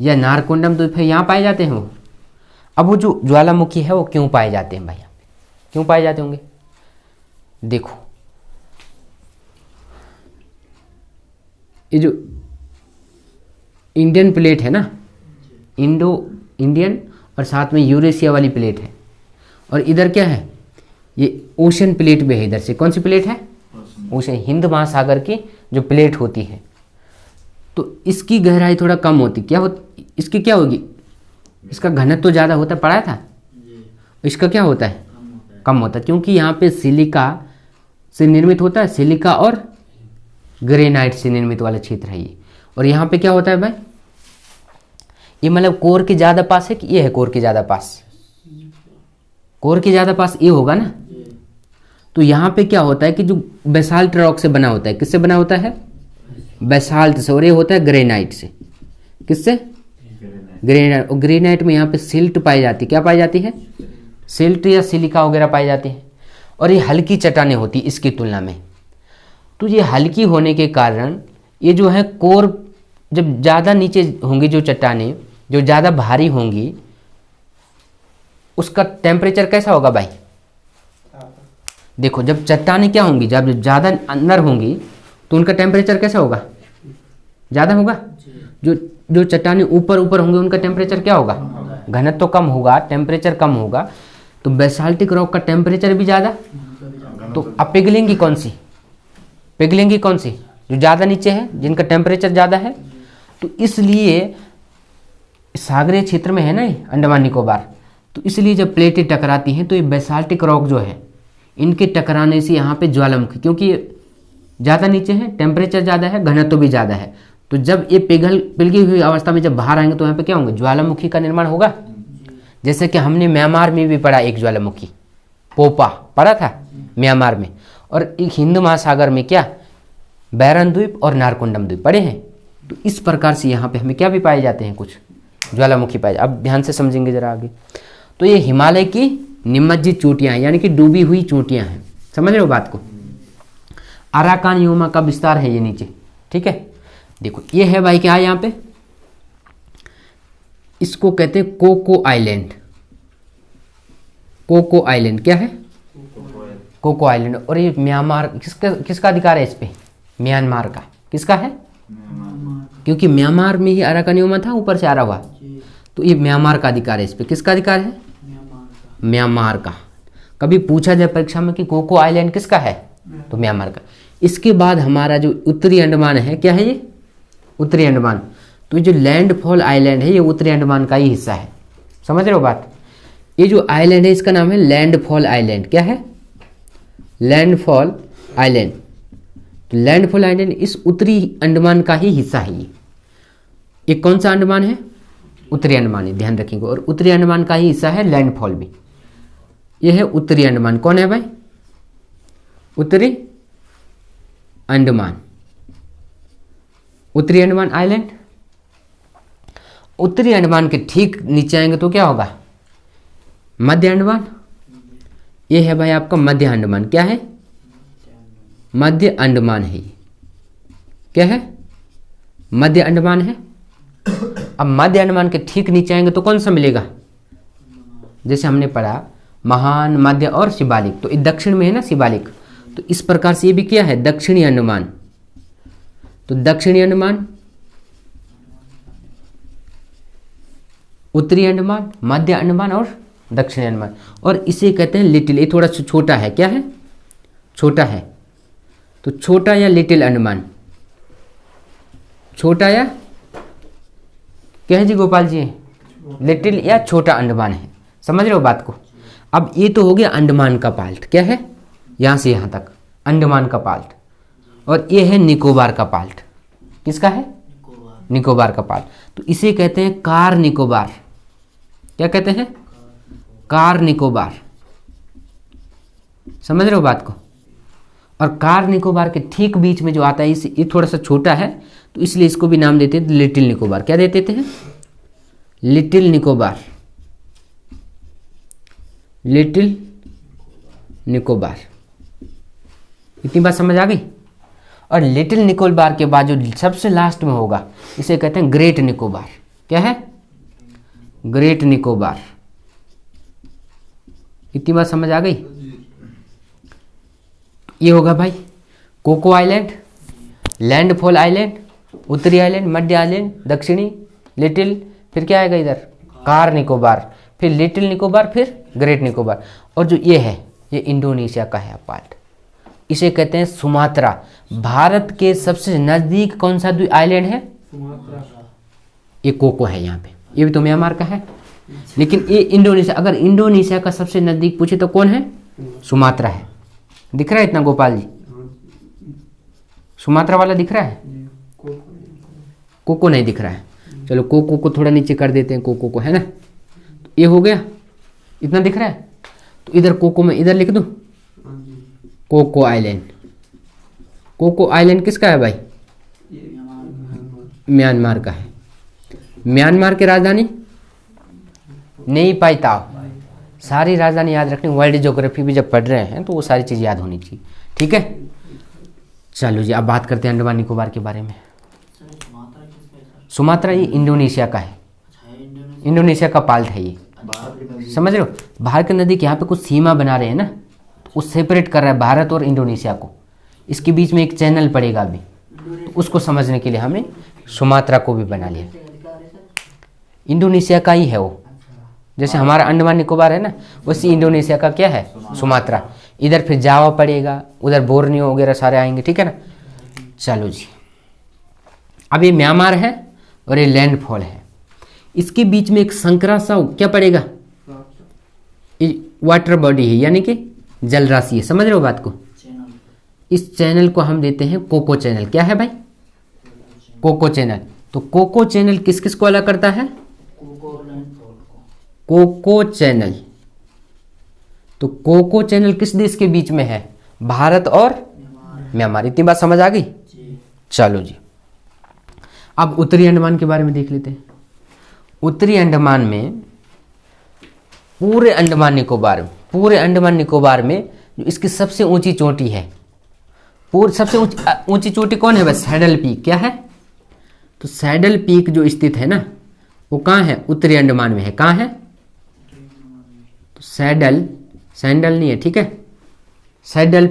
Speaker 1: या नारकोंडम द्वीप है, यहाँ पाए जाते हैं वो। अब वो जो ज्वालामुखी है वो क्यों पाए जाते हैं भाई? यहाँ पे क्यों पाए जाते होंगे? देखो, ये जो इंडियन प्लेट है ना, इंडो इंडियन, और साथ में यूरेशिया वाली प्लेट है, और इधर क्या है? ये ओशन प्लेट भी है। इधर से कौन सी प्लेट है? ओशन, हिंद महासागर की जो प्लेट होती है। तो इसकी गहराई थोड़ा कम होती। क्या होती? इसकी क्या होगी? इसका घनत्व तो ज़्यादा होता है, पढ़ा था। इसका क्या होता है? कम होता है, क्योंकि यहाँ पे सिलिका से निर्मित होता है, सिलिका और ग्रेनाइट से निर्मित वाला क्षेत्र है ये। और यहाँ पे क्या होता है भाई? ये मतलब कोर के ज़्यादा पास है कि ये है कोर के ज़्यादा पास? कोर के ज़्यादा पास ये होगा ना। तो यहाँ पे क्या होता है कि जो बेसाल्ट रॉक से बना होता है, किससे बना होता है? बेसाल्ट से। और ये होता है ग्रेनाइट से। किससे? ग्रेनाइट। और ग्रेनाइट में यहाँ पे सिल्ट पाई जाती है। क्या पाई जाती है? सिल्ट या सिलिका वगैरह पाई जाती है। और ये हल्की चट्टानें होती है इसकी तुलना में। तो ये हल्की होने के कारण ये जो है कोर, जब ज़्यादा नीचे होंगी जो चट्टानें, जो ज़्यादा भारी होंगी उसका टेम्परेचर कैसा होगा भाई? देखो जब चट्टानें क्या होंगी, जब ज़्यादा अंदर होंगी तो उनका टेम्परेचर कैसा होगा? ज़्यादा होगा। जो जो चट्टानें ऊपर ऊपर होंगे उनका टेम्परेचर क्या होगा? घनत्व तो कम होगा, टेम्परेचर कम होगा। तो बेसाल्टिक रॉक का टेम्परेचर भी ज़्यादा। तो अब पिघलेंगी कौन सी? पिघलेंगी कौन सी? जो ज़्यादा नीचे है, जिनका टेम्परेचर ज़्यादा है। तो इसलिए सागरीय क्षेत्र में है ना ये अंडमान निकोबार, तो इसलिए जब प्लेटें टकराती हैं तो ये बेसाल्टिक रॉक जो है इनके टकराने से यहाँ पे ज्वालामुखी, क्योंकि ये ज़्यादा नीचे है, टेम्परेचर ज़्यादा है, घनत्व भी ज़्यादा है, तो जब ये पिघली हुई अवस्था में जब बाहर आएंगे तो यहाँ पे क्या होंगे? ज्वालामुखी का निर्माण होगा। जैसे कि हमने म्यांमार में भी पढ़ा एक ज्वालामुखी, पोपा पढ़ा था म्यांमार में, और एक हिंद महासागर में क्या बैरन द्वीप और नारकोंडम द्वीप पढ़े हैं। तो इस प्रकार से यहाँ पे हमें क्या भी पाए जाते हैं? कुछ ज्वालामुखी पाए। अब ध्यान से समझेंगे जरा आगे। तो ये हिमालय की निमज्जित चोटियाँ हैं, यानी कि डूबी हुई चोटियाँ हैं। समझ रहे हो बात को? अराकान योमा का विस्तार है ये नीचे, ठीक है। देखो ये है भाई क्या है यहाँ पे, इसको कहते हैं कोको आइलैंड। कोको आइलैंड क्या है? Coco island. और ये म्यांमार किसका अधिकार है इस पे? म्यांमार का। किसका है? क्योंकि म्यांमार में ही अराकान योमा था, ऊपर से आ रहा हुआ, तो ये म्यांमार का अधिकार है इस पे। किसका अधिकार है? म्यांमार का। कभी पूछा जाए परीक्षा में कि कोको आइलैंड किसका है, तो म्यांमार का। इसके बाद हमारा जो उत्तरी अंडमान है, क्या है ये? उत्तरी अंडमान। तो जो लैंडफॉल आइलैंड है ये उत्तरी अंडमान का ही हिस्सा है। समझ रहे हो बात? ये जो आइलैंड है इसका नाम है लैंडफॉल आइलैंड। क्या है? Landfall island. तो लैंडफॉल आइलैंड इस उत्तरी अंडमान का ही हिस्सा है ये कौन सा अंडमान है? उत्तरी अंडमान है, ध्यान रखेंगे। और उत्तरी अंडमान का ही हिस्सा है लैंडफॉल भी। ये है उत्तरी अंडमान। कौन है भाई? उत्तरी अंडमान। उत्तरी अंडमान आइलैंड। उत्तरी अंडमान के ठीक नीचे आएंगे तो क्या होगा? मध्य अंडमान। ये है भाई आपका मध्य अंडमान। क्या है? मध्य अंडमान है ये। क्या है? मध्य अंडमान है। अब मध्य अंडमान के ठीक नीचे आएंगे तो कौन सा मिलेगा? जैसे हमने पढ़ा महान, मध्य और शिवालिक, तो ये दक्षिण में है ना शिवालिक, तो इस प्रकार से ये भी क्या है? दक्षिणी अंडमान। तो दक्षिणी अंडमान, उत्तरी अंडमान, मध्य अंडमान और दक्षिणी अंडमान। और इसे कहते हैं लिटिल। ये थोड़ा छोटा है। क्या है? छोटा है। तो छोटा या लिटिल अंडमान। छोटा या क्या है जी गोपाल जी? लिटिल या छोटा अंडमान है। समझ रहे हो बात को? अब ये तो हो गया अंडमान का पाल्ट। क्या है? यहाँ से यहाँ तक अंडमान का पाल्ट। और ये है निकोबार का पाल्ट। किसका है? निकोबार का पाल्ट। तो इसे कहते हैं कार निकोबार। क्या कहते हैं? कार निकोबार। समझ रहे हो बात को? और कार निकोबार के ठीक बीच में जो आता है ये थोड़ा सा छोटा है, तो इसलिए इसको भी नाम देते हैं लिटिल निकोबार। क्या देते हैं? लिटिल निकोबार। लिटिल निकोबार। इतनी बात समझ आ गई? और लिटिल निकोबार के बाद जो सबसे लास्ट में होगा इसे कहते हैं ग्रेट निकोबार। क्या है? ग्रेट निकोबार। इतनी बात समझ आ गई? ये होगा भाई कोको आइलैंड, लैंडफॉल आइलैंड, उत्तरी आइलैंड, मध्य आइलैंड, दक्षिणी, लिटिल, फिर क्या आएगा इधर? कार निकोबार, फिर लिटिल निकोबार, फिर ग्रेट निकोबार। और जो ये है ये इंडोनेशिया का है पार्ट। इसे कहते हैं सुमात्रा। भारत के सबसे नज़दीक कौन सा आइलैंड है? ये कोको है यहाँ पे। ये भी तो म्यांमार का है, लेकिन ये इंडोनेशिया। अगर इंडोनेशिया का सबसे नज़दीक पूछे तो कौन है? सुमात्रा है। दिख रहा है इतना गोपाल जी? सुमात्रा वाला दिख रहा है? कोको नहीं दिख रहा है। चलो कोको को थोड़ा नीचे कर देते हैं, कोको को, है ना? तो ये हो गया, इतना दिख रहा है। तो इधर कोको में इधर लिख दूं कोको आइलैंड। कोको आइलैंड किसका है भाई? म्यांमार का है। म्यांमार की राजधानी नहीं पाईताव। सारी राजधानी याद रखनी। वर्ल्ड ज्योग्राफी भी जब पढ़ रहे हैं तो वो सारी चीज़ याद होनी चाहिए, ठीक है। चलो जी अब बात करते हैं अंडमान निकोबार के बारे में। सुमात्रा ये इंडोनेशिया का है। इंडोनेशिया का पार्ट है ये,
Speaker 2: भारत की नदी।
Speaker 1: समझ रहे हो। भारत की नदी के यहाँ पे कुछ सीमा बना रहे हैं ना, तो वो सेपरेट कर रहा है भारत और इंडोनेशिया को। इसके बीच में एक चैनल पड़ेगा अभी, तो उसको समझने के लिए हमने सुमात्रा को भी बना लिया। इंडोनेशिया का ही है वो, जैसे हमारा अंडमान निकोबार है ना, वैसे इंडोनेशिया का क्या है, सुमात्रा। इधर फिर जावा पड़ेगा, उधर बोर्नियो वगैरह सारे आएंगे, ठीक है ना। चलो जी, अब ये म्यांमार है और ये लैंडफॉल है। इसके बीच में एक संकरा सा क्या पड़ेगा, वाटर बॉडी है, यानी कि जल राशि है। समझ रहे हो बात को। इस चैनल को हम देते हैं कोको चैनल। क्या है भाई, कोको चैनल। तो कोको चैनल किस किस को अलग करता है, कोको चैनल। तो कोको चैनल किस देश के बीच में है, भारत और म्यांमार। इतनी बात समझ आ गई। चलो जी, अब उत्तरी अंडमान के बारे में देख लेते हैं। उत्तरी अंडमान में पूरे अंडमान निकोबार में जो इसकी सबसे ऊंची चोटी है, पूरी सबसे ऊंची चोटी कौन है भाई, सैडल पीक। क्या है, तो सैडल पीक जो स्थित है ना, वो कहाँ है, उत्तरी अंडमान में है। कहाँ है, तो सैंडल नहीं है, ठीक है, सैडल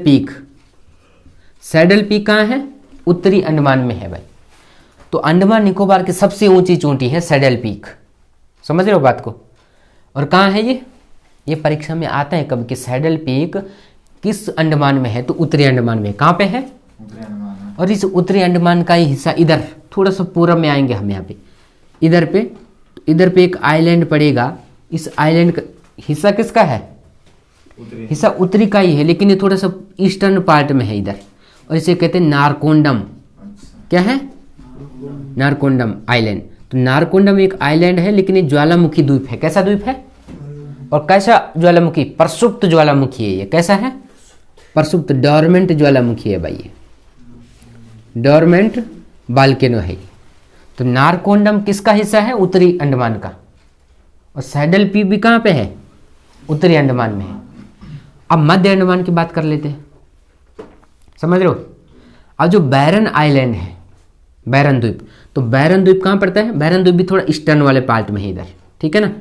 Speaker 1: पीक कहाँ है, उत्तरी अंडमान में है भाई। तो अंडमान निकोबार की सबसे ऊंची चोटी है सैडल पीक। समझ रहे हो बात को। और कहाँ है ये परीक्षा में आता है कब कि सैडल पीक किस अंडमान में है, तो उत्तरी अंडमान में। कहाँ पे है,
Speaker 2: उत्तरी अंडमान में।
Speaker 1: और इस उत्तरी अंडमान का ही हिस्सा इधर थोड़ा सा पूरब में आएंगे हम यहाँ पे, इधर पे एक आइलैंड पड़ेगा। इस आइलैंड का हिस्सा किसका है, हिस्सा उत्तरी का ही है, लेकिन ये थोड़ा सा ईस्टर्न पार्ट में है इधर, और इसे कहते हैं नारकोंडम।
Speaker 2: अच्छा।
Speaker 1: क्या है, नारकोंडम आइलैंड। तो नारकोंडम एक आइलैंड है, लेकिन ये ज्वालामुखी द्वीप है। कैसा द्वीप है, और कैसा ज्वालामुखी, प्रसुप्त ज्वालामुखी है ये। कैसा है, प्रसुप्त, डोरमेंट ज्वालामुखी है भाई, ये डोरमेंट बाल्केनो है। तो नारकोंडम किसका हिस्सा है, उत्तरी अंडमान का। और सैडल पीक भी कहाँ पे है, उत्तरी अंडमान में है। अब मध्य अंडमान की बात कर लेते हैं। समझ रहे हो। अब जो बैरन आइलैंड है, बैरन द्वीप, तो बैरन द्वीप कहाँ पड़ता है, बैरन द्वीप भी थोड़ा ईस्टर्न वाले पार्ट में है इधर, ठीक है ना।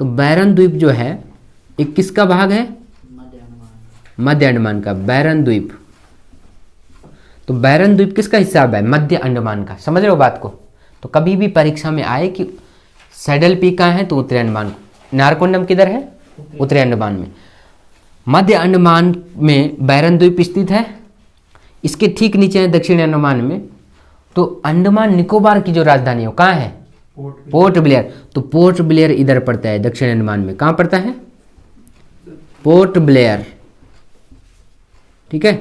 Speaker 1: तो बैरन द्वीप जो है एक किसका भाग है, मध्य अंडमान का, बैरन द्वीप। तो बैरन द्वीप किसका हिस्सा है, मध्य अंडमान का। समझ रहे हो बात को। तो कभी भी परीक्षा में आए कि सैडल पीक कहाँ है, तो उत्तरी अंडमान को। नारकोंडम किधर है, उत्तरी अंडमान में। मध्य अंडमान में बैरन द्वीप स्थित है, इसके ठीक नीचे है दक्षिण अंडमान में। तो अंडमान निकोबार की जो राजधानी है वो कहाँ है, पोर्ट ब्लेयर। तो पोर्ट ब्लेयर इधर पड़ता है दक्षिण अंडमान में। कहाँ पड़ता है, पोर्ट ब्लेयर, ठीक है।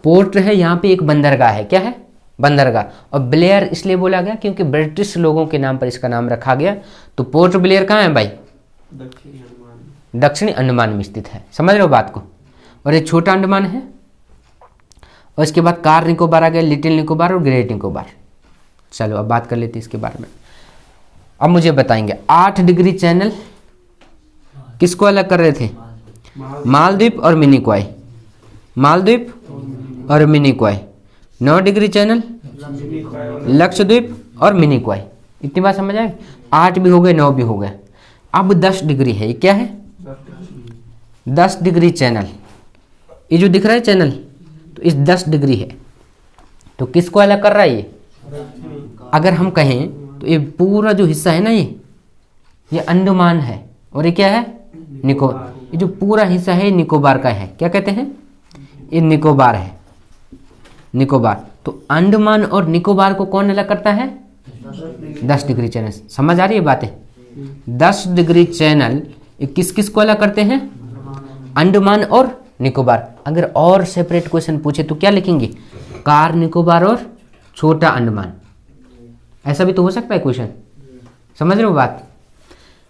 Speaker 1: पोर्ट है, यहाँ पे एक बंदरगाह है। क्या है, बंदरगाह। और ब्लेयर इसलिए बोला गया क्योंकि ब्रिटिश लोगों के नाम पर इसका नाम रखा गया। तो पोर्ट ब्लेयर कहाँ है भाई, दक्षिणी अंडमान में स्थित है। समझ रहे हो बात को। और ये छोटा अंडमान है। और इसके बाद कार निकोबार आ गया, लिटिल निकोबार और ग्रेट निकोबार। चलो अब बात कर लेते हैं इसके बारे में। अब मुझे बताएंगे 8 डिग्री चैनल किसको अलग कर रहे थे, मालदीव और मिनिकॉय। मालदीव और मिनिकॉय। 9 डिग्री चैनल लक्षद्वीप और मिनिकॉय। इतनी बात समझ आए। 8 भी हो गए, 9 भी हो गए। अब 10 डिग्री है, ये क्या है, 10 डिग्री चैनल। ये जो दिख रहा है चैनल, तो इस 10 डिग्री है। तो किसको अलग कर रहा है ये, अगर हम कहें तो ये पूरा जो हिस्सा है ना, ये अंडमान है। और ये क्या है, निकोबार। ये जो पूरा हिस्सा है निकोबार का है। क्या कहते हैं, ये निकोबार है, निकोबार। तो अंडमान और निकोबार को कौन अलग करता है, 10 डिग्री चैनल। समझ आ रही है बातें। 10 डिग्री चैनल किस किस को अलग करते हैं, अंडमान और निकोबार। अगर और सेपरेट क्वेश्चन पूछे तो क्या लिखेंगे, कार निकोबार और छोटा अंडमान। ऐसा भी तो हो सकता है क्वेश्चन। समझ रहे हो बात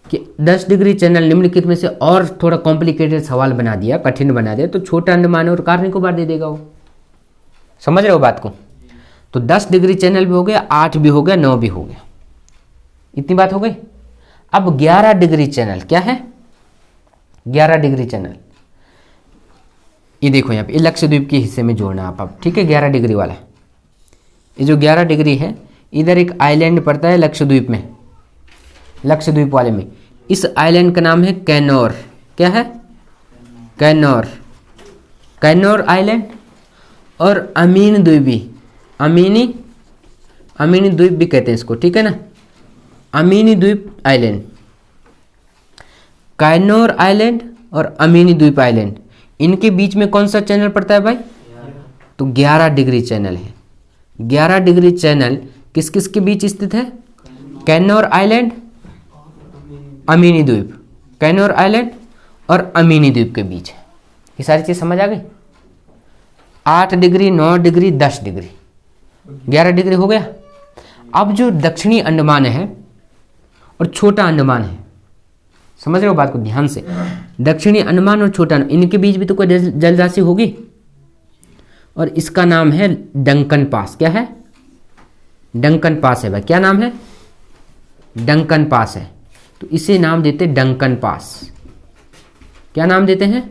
Speaker 1: कि 10 डिग्री चैनल निम्नलिखित में से और थोड़ा कॉम्प्लिकेटेड सवाल बना दिया, कठिन बना दिया, तो छोटा अंडमान और कार निकोबार दे देगा वो। समझ रहे हो बात को। तो 10 डिग्री चैनल भी हो गया, 8 भी हो गया, 9 भी हो गया। इतनी बात हो गई। अब 11 डिग्री चैनल क्या है, 11 डिग्री चैनल। ये देखो यहाँ पे, लक्षद्वीप के हिस्से में जोड़ना आप अब, ठीक है। 11 डिग्री वाला, ये जो 11 डिग्री है, इधर एक आइलैंड पड़ता है लक्षद्वीप में, लक्षद्वीप वाले में। इस आइलैंड का नाम है कैनोर। क्या है? कैनोर, कैनोर आइलैंड। और अमीन द्वीप भी, अमीनी द्वीप भी कहते हैं इसको, ठीक है ना, अमीनी द्वीप आइलैंड। कैनोर आइलैंड और अमीनी द्वीप आइलैंड, इनके बीच में कौन सा चैनल पड़ता है भाई? तो 11 डिग्री चैनल है। 11 डिग्री चैनल किस किस के बीच स्थित है? कैनोर आइलैंड, अमीनी द्वीप, कैनोर आइलैंड और अमीनी द्वीप के बीच है। ये सारी चीज समझ आ गई? 8 डिग्री, 9 डिग्री, 10 डिग्री, 11 डिग्री हो गया। अब जो दक्षिणी अंडमान है और छोटा अंडमान है, समझ रहे हो बात को ध्यान से? दक्षिणी अंडमान और छोटा अंडमान, इनके बीच भी तो कोई जल राशि होगी, और इसका नाम है डंकन पास। क्या है? डंकन पास है भाई। क्या नाम है? डंकन पास है। तो इसे नाम देते डंकन पास। क्या नाम देते हैं?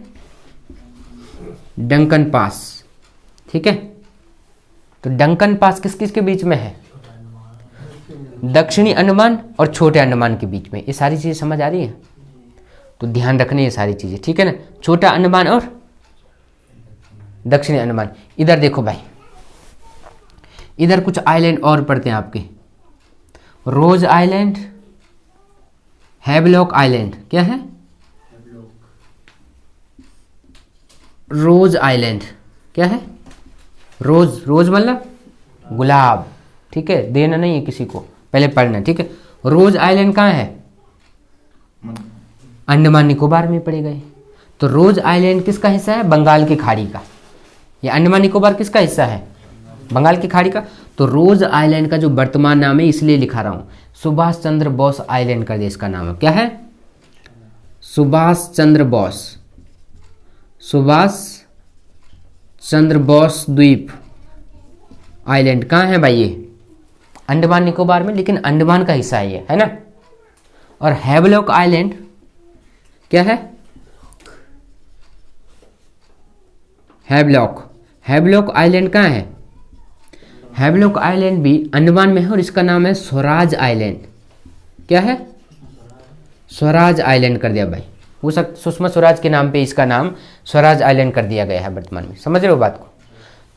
Speaker 1: डंकन पास, ठीक है। तो डंकन पास किस किस के बीच में है? दक्षिणी अंडमान और छोटे अंडमान के बीच में। ये सारी चीजें समझ आ रही है? तो ध्यान रखनी है सारी चीजें, ठीक है ना। छोटा अंडमान और दक्षिणी अंडमान। इधर देखो भाई, इधर कुछ आइलैंड और पड़ते हैं आपके, रोज आइलैंड, हैवलॉक आइलैंड। क्या है? रोज आइलैंड। क्या है? रोज, रोज मतलब गुलाब, ठीक है, देना नहीं है किसी को, पहले पढ़ना, ठीक है। रोज आइलैंड कहाँ है? अंडमान निकोबार में पड़ेगा ये। तो रोज आइलैंड किसका हिस्सा है? बंगाल की खाड़ी का। ये अंडमान निकोबार किसका हिस्सा है? बंगाल की खाड़ी का। तो रोज आइलैंड का जो वर्तमान नाम है, इसलिए लिखा रहा हूं, सुभाष चंद्र बोस आइलैंड कर दिया इसका नाम है। क्या है? सुभाष चंद्र बोस, सुभाष चंद्र बोस द्वीप आइलैंड। कहाँ है भाई? ये अंडमान निकोबार में, लेकिन अंडमान का हिस्सा है ये, है ना। और हैवलॉक आइलैंड क्या है? हैवलॉक, हैवलॉक आइलैंड कहाँ है? हैवलॉक आइलैंड भी अंडमान में है और इसका नाम है स्वराज आइलैंड। क्या है? स्वराज आइलैंड कर दिया भाई। वो सुषमा स्वराज के नाम पे इसका नाम स्वराज आइलैंड कर दिया गया है वर्तमान में। समझ रहे हो बात को?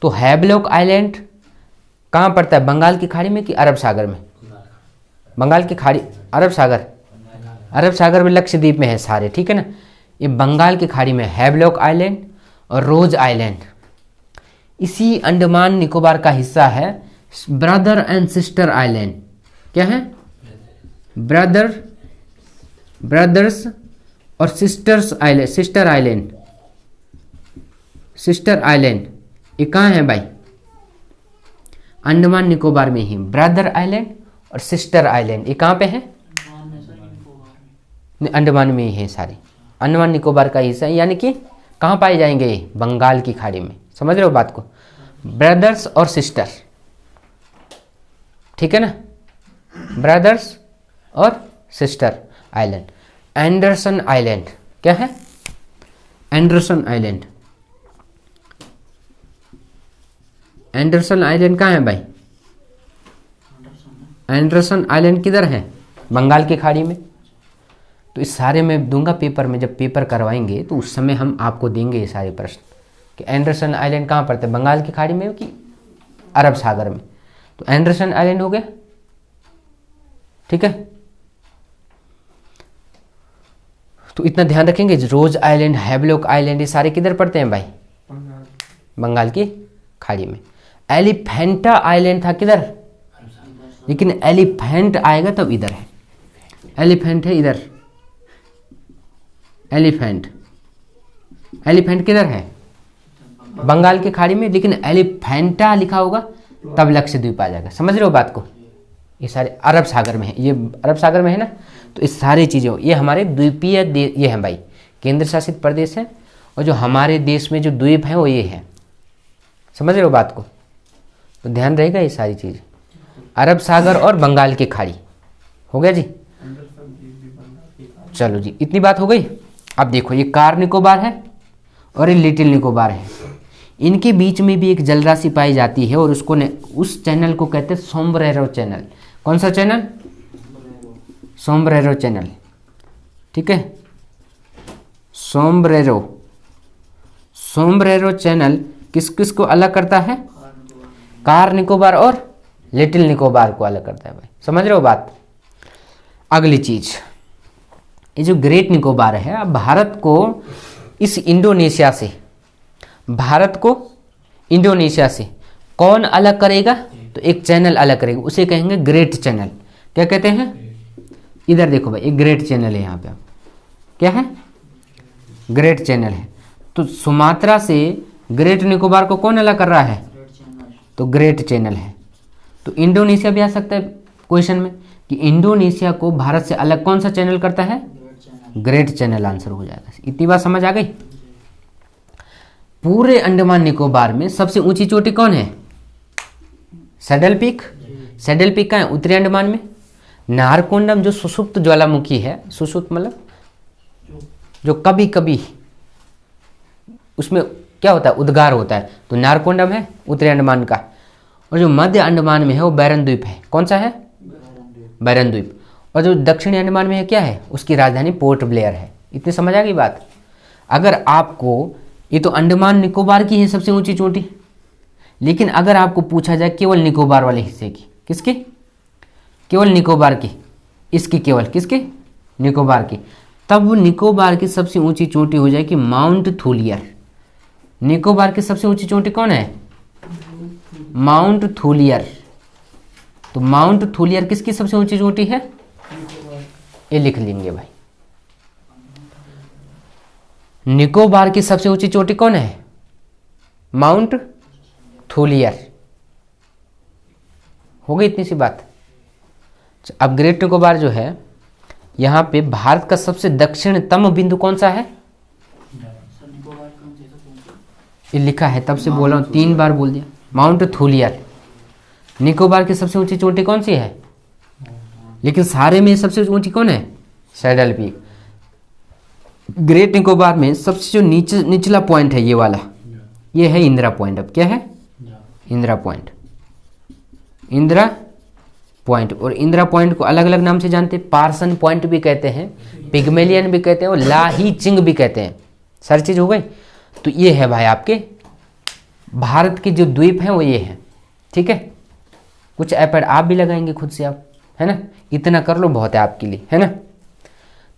Speaker 1: तो हैवलॉक आइलैंड कहाँ पड़ता है? बंगाल की खाड़ी में कि अरब सागर में? बंगाल की खाड़ी, अरब सागर, अरब सागर में, लक्षद्वीप में है सारे, ठीक है ना। ये बंगाल की खाड़ी में हैवलॉक आइलैंड और रोज आइलैंड। इसी अंडमान निकोबार का हिस्सा है ब्रदर एंड सिस्टर आइलैंड। क्या है? ब्रदर, ब्रदर्स और sisters island, sister island, sister island. ये कहाँ है भाई? अंडमान निकोबार में ही। ब्रदर आइलैंड और सिस्टर आइलैंड ये कहाँ पे है? अंडमान में ही है सारे। अंडमान निकोबार का हिस्सा है, यानी कि कहाँ पाए जाएंगे? ये बंगाल की खाड़ी में। समझ रहे हो बात को? ब्रदर्स और सिस्टर, ठीक है ना, ब्रदर्स और सिस्टर आइलैंड। Anderson island. क्या है? Anderson island. एंडरसन आइलैंड कहाँ है भाई? एंडरसन आइलैंड किधर है? बंगाल की खाड़ी में। तो इस सारे में दूंगा पेपर में, जब पेपर करवाएंगे तो उस समय हम आपको देंगे ये सारे प्रश्न कि एंडरसन आइलैंड कहाँ पड़ता है, बंगाल की खाड़ी में कि अरब सागर में। तो एंडरसन आइलैंड हो गया, ठीक है। तो इतना ध्यान रखेंगे, रोज आइलैंड, हैवलॉक आइलैंड, ये सारे किधर पड़ते हैं भाई? बंगाल की खाड़ी में। एलिफेंटा आइलैंड था किधर? लेकिन एलिफेंट आएगा तब इधर है, एलिफेंट है इधर, एलिफेंट, एलिफेंट किधर है? बंगाल की खाड़ी में। लेकिन एलिफेंटा लिखा होगा तब लक्षद्वीप आ जाएगा। समझ रहे हो बात को? ये सारे अरब सागर में है, ये अरब सागर में है ना। तो इस सारी चीज़ों, ये हमारे द्वीपीय ये हैं भाई, केंद्र शासित प्रदेश है। और जो हमारे देश में जो द्वीप हैं वो ये है। समझ रहे हो बात को? तो ध्यान रहेगा ये सारी चीज़। अरब सागर और बंगाल की खाड़ी हो गया जी। चलो जी, इतनी बात हो गई। अब देखो, ये कार निकोबार है और ये लिटिल निकोबार है। इनके बीच में भी एक जलराशि पाई जाती है और उसको उस चैनल को कहते हैं सोम्ब्रेरो चैनल। कौन सा चैनल? सोम्ब्रेरो चैनल, ठीक है। सोम्ब्रेरो चैनल किस किस को अलग करता है? कार निकोबार और लिटिल निकोबार को अलग करता है भाई, समझ रहे हो बात। अगली चीज, ये जो ग्रेट निकोबार है, अब भारत को इस इंडोनेशिया से, भारत को इंडोनेशिया से कौन अलग करेगा? तो एक चैनल अलग करेगा, उसे कहेंगे ग्रेट चैनल। क्या कहते हैं? इधर देखो भाई, एक ग्रेट चैनल है यहाँ पे, क्या है? ग्रेट चैनल है। तो सुमात्रा से ग्रेट निकोबार को कौन अलग कर रहा है? तो ग्रेट चैनल है। तो इंडोनेशिया भी आ सकता है क्वेश्चन में कि इंडोनेशिया को भारत से अलग कौन सा चैनल करता है? ग्रेट चैनल आंसर हो जाएगा। इतनी बात समझ आ गई। पूरे अंडमान निकोबार में सबसे ऊंची चोटी कौन है? Saddle peak. सैडल पीक कहाँ है? उत्तरी अंडमान में। नारकोंडम जो सुषुप्त ज्वालामुखी है, सुषुप्त मतलब जो कभी कभी उसमें क्या होता है? उद्गार होता है, तो नारकोंडम है उत्तरी अंडमान का। और जो मध्य अंडमान में है वो बैरन द्वीप है। कौन सा है? बैरन द्वीप। और जो दक्षिणी अंडमान में है क्या है? उसकी राजधानी पोर्ट ब्लेयर है। इतनी समझ आ गई बात। अगर आपको, ये तो अंडमान निकोबार की है सबसे ऊंची चोटी, लेकिन अगर आपको पूछा जाए केवल निकोबार वाले हिस्से की, किसकी? केवल निकोबार की, इसकी केवल किसकी? निकोबार की, तब निकोबार की सबसे ऊंची चोटी हो जाएगी माउंट थूलियर। निकोबार की सबसे ऊंची चोटी कौन है? माउंट थूलियर। तो माउंट थूलियर किसकी सबसे ऊंची चोटी है? ये लिख लेंगे भाई। निकोबार की सबसे ऊंची चोटी कौन है? माउंट थूलियर। हो गई इतनी सी बात। अब ग्रेट निकोबार जो है, यहाँ पे भारत का सबसे दक्षिणतम बिंदु कौन सा है? ये लिखा है, तब से बोल रहा हूँ, 3 बार बोल दिया। माउंट थूलियर। निकोबार की सबसे ऊंची चोटी कौन सी है? लेकिन सारे में सबसे ऊंची कौन है? Saddle peak. ग्रेट निकोबार में सबसे जो निचला पॉइंट है ये वाला, ये है इंदिरा पॉइंट। अब क्या है? इंदिरा पॉइंट। इंदिरा पॉइंट। और इंदिरा पॉइंट को अलग अलग नाम से जानते हैं। पार्सन पॉइंट भी कहते हैं, पिग्मेलियन भी कहते हैं, और लाही चिंग भी कहते हैं। सारी चीज हो गई। तो ये है भाई आपके भारत के जो द्वीप हैं वो ये हैं, ठीक है। कुछ एफर्ट आप भी लगाएंगे खुद से आप, है ना। इतना कर लो बहुत है आपके लिए, है ना।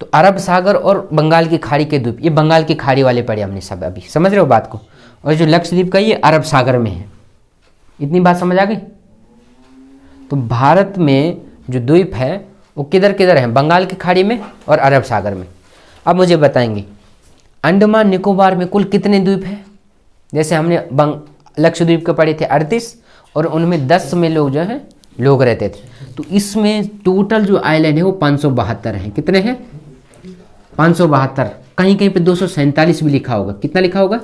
Speaker 1: तो अरब सागर और बंगाल की खाड़ी के द्वीप, ये बंगाल की खाड़ी वाले पढ़े हमने सब, अभी समझ रहे हो बात को। और जो लक्षद्वीप का, ये अरब सागर में है। इतनी बात समझ आ गई। तो भारत में जो द्वीप है वो किधर किधर है? बंगाल की खाड़ी में और अरब सागर में। अब मुझे बताएंगे अंडमान निकोबार में कुल कितने द्वीप हैं? जैसे हमने लक्षद्वीप के पढ़े थे 38, और उनमें 10 में लोग जो हैं लोग रहते थे। तो इसमें टोटल जो आइलैंड है वो 572 हैं। कितने हैं? 572। कहीं कहीं पे 247 भी लिखा होगा। कितना लिखा होगा?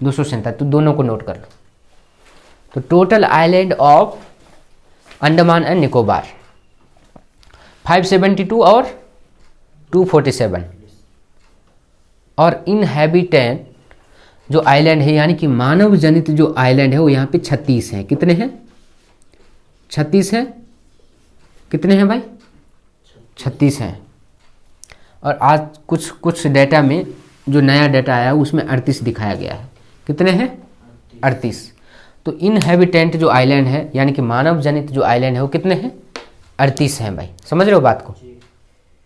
Speaker 1: 247। तो दोनों को नोट कर लो। तो total island of Andaman and Nicobar 572 और 247। और इनहैबिटेंट जो आइलैंड है, यानी कि मानव जनित जो आइलैंड है, वो यहाँ पे 36 हैं। कितने हैं? 36 हैं। कितने हैं भाई? 36 हैं। और आज कुछ डेटा में जो नया डेटा आया उसमें 38 दिखाया गया है। कितने हैं? 38। तो इनहैबिटेंट जो आइलैंड है, यानी कि मानव जनित जो आइलैंड है, वो कितने हैं? 38 हैं भाई। समझ रहे हो बात को?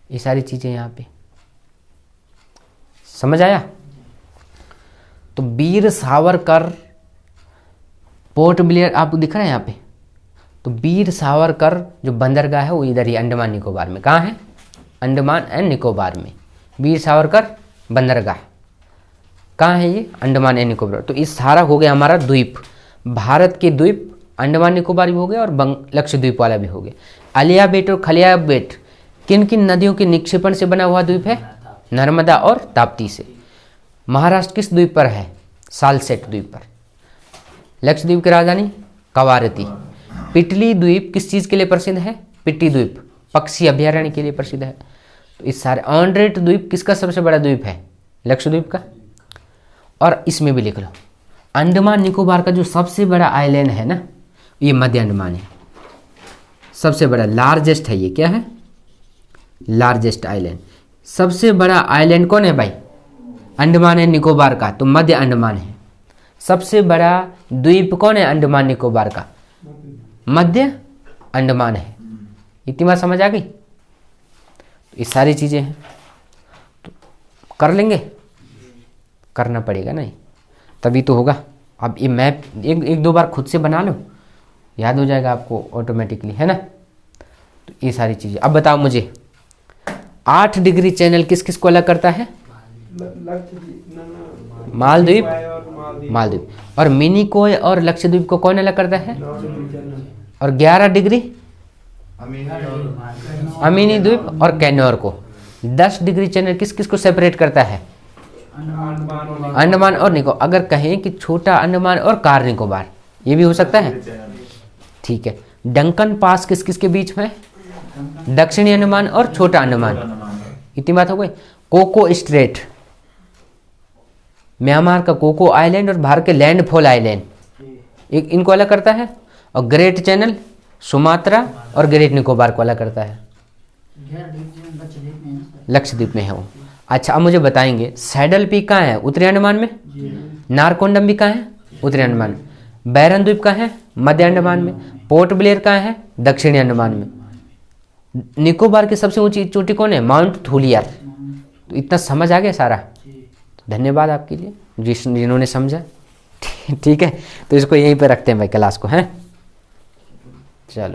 Speaker 1: ये सारी चीज़ें यहाँ पे समझ आया। तो वीर सावरकर पोर्ट ब्लेयर आपको दिख रहा है यहाँ पे। तो वीर सावरकर जो बंदरगाह है वो इधर ही अंडमान निकोबार में। कहाँ है? अंडमान एंड निकोबार में वीर सावरकर बंदरगाह। कहाँ है ये? अंडमान एंड निकोबार। तो इस सारा हो गया हमारा द्वीप। भारत के द्वीप अंडमान निकोबार भी हो गए और लक्षद्वीप वाला भी हो गया। अलिया बेट और खलिया बेट किन किन नदियों के निक्षेपण से बना हुआ द्वीप है? नर्मदा और ताप्ती से। महाराष्ट्र किस द्वीप पर है? सालसेट द्वीप पर। लक्षद्वीप की राजधानी कवारती। पिटली द्वीप किस चीज़ के लिए प्रसिद्ध है? पिट्टी द्वीप पक्षी अभ्यारण्य के लिए प्रसिद्ध है। तो इस सारे ऑन्ड्रेट द्वीप किसका सबसे बड़ा द्वीप है? लक्षद्वीप का। और इसमें भी लिख लो, अंडमान निकोबार का जो सबसे बड़ा आइलैंड है ना, ये मध्य अंडमान है। सबसे बड़ा लार्जेस्ट है ये। क्या है? Largest island. सबसे बड़ा आइलैंड कौन है भाई? अंडमान एंड निकोबार का, तो मध्य अंडमान है। सबसे बड़ा द्वीप कौन है अंडमान निकोबार का? मध्य अंडमान है। इतनी बात समझ आ गई? तो ये सारी चीज़ें हैं, तो कर लेंगे, करना पड़ेगा नहीं, तभी तो होगा। अब ये मैप एक दो बार खुद से बना लो, याद हो जाएगा आपको ऑटोमेटिकली, है ना। तो ये सारी चीज़ें। अब बताओ मुझे 8 डिग्री चैनल किस किस को अलग करता है? मालदीव, मालदीव। और मिनिकोय और लक्षद्वीप को कौन अलग करता है? और 11 डिग्री अमीनी द्वीप और कैनोर को। 10 डिग्री चैनल किस किस को सेपरेट करता है? अंडमान और निकोबार। अगर कहें कि छोटा अंडमान और कार निकोबार, ये भी हो सकता है, ठीक है। डंकन पास किस किस के बीच में? दक्षिणी अंडमान और छोटा अंडमान। इतनी बात हो गई। कोको स्ट्रेट, म्यांमार का कोको आइलैंड और भारत के लैंडफॉल आइलैंड, एक इनको अलग करता है। और ग्रेट चैनल सुमात्रा और ग्रेट निकोबार को अलग करता है। लक्षद्वीप में है वो। अच्छा, अब मुझे बताएंगे सैडल पीक कहाँ है? उत्तरी अंडमान में। नारकोंडम भी कहाँ है? उत्तरी अंडमान में। बैरन द्वीप कहाँ है? मध्य अंडमान में। पोर्ट ब्लेयर कहाँ है? दक्षिणी अंडमान में। निकोबार की सबसे ऊंची चोटी कौन है? माउंट थूलियर। तो इतना समझ आ गया सारा। धन्यवाद आपके लिए जिन्होंने समझा। ठीक है, तो इसको यहीं पे रखते हैं भाई क्लास को, हैं। चलो।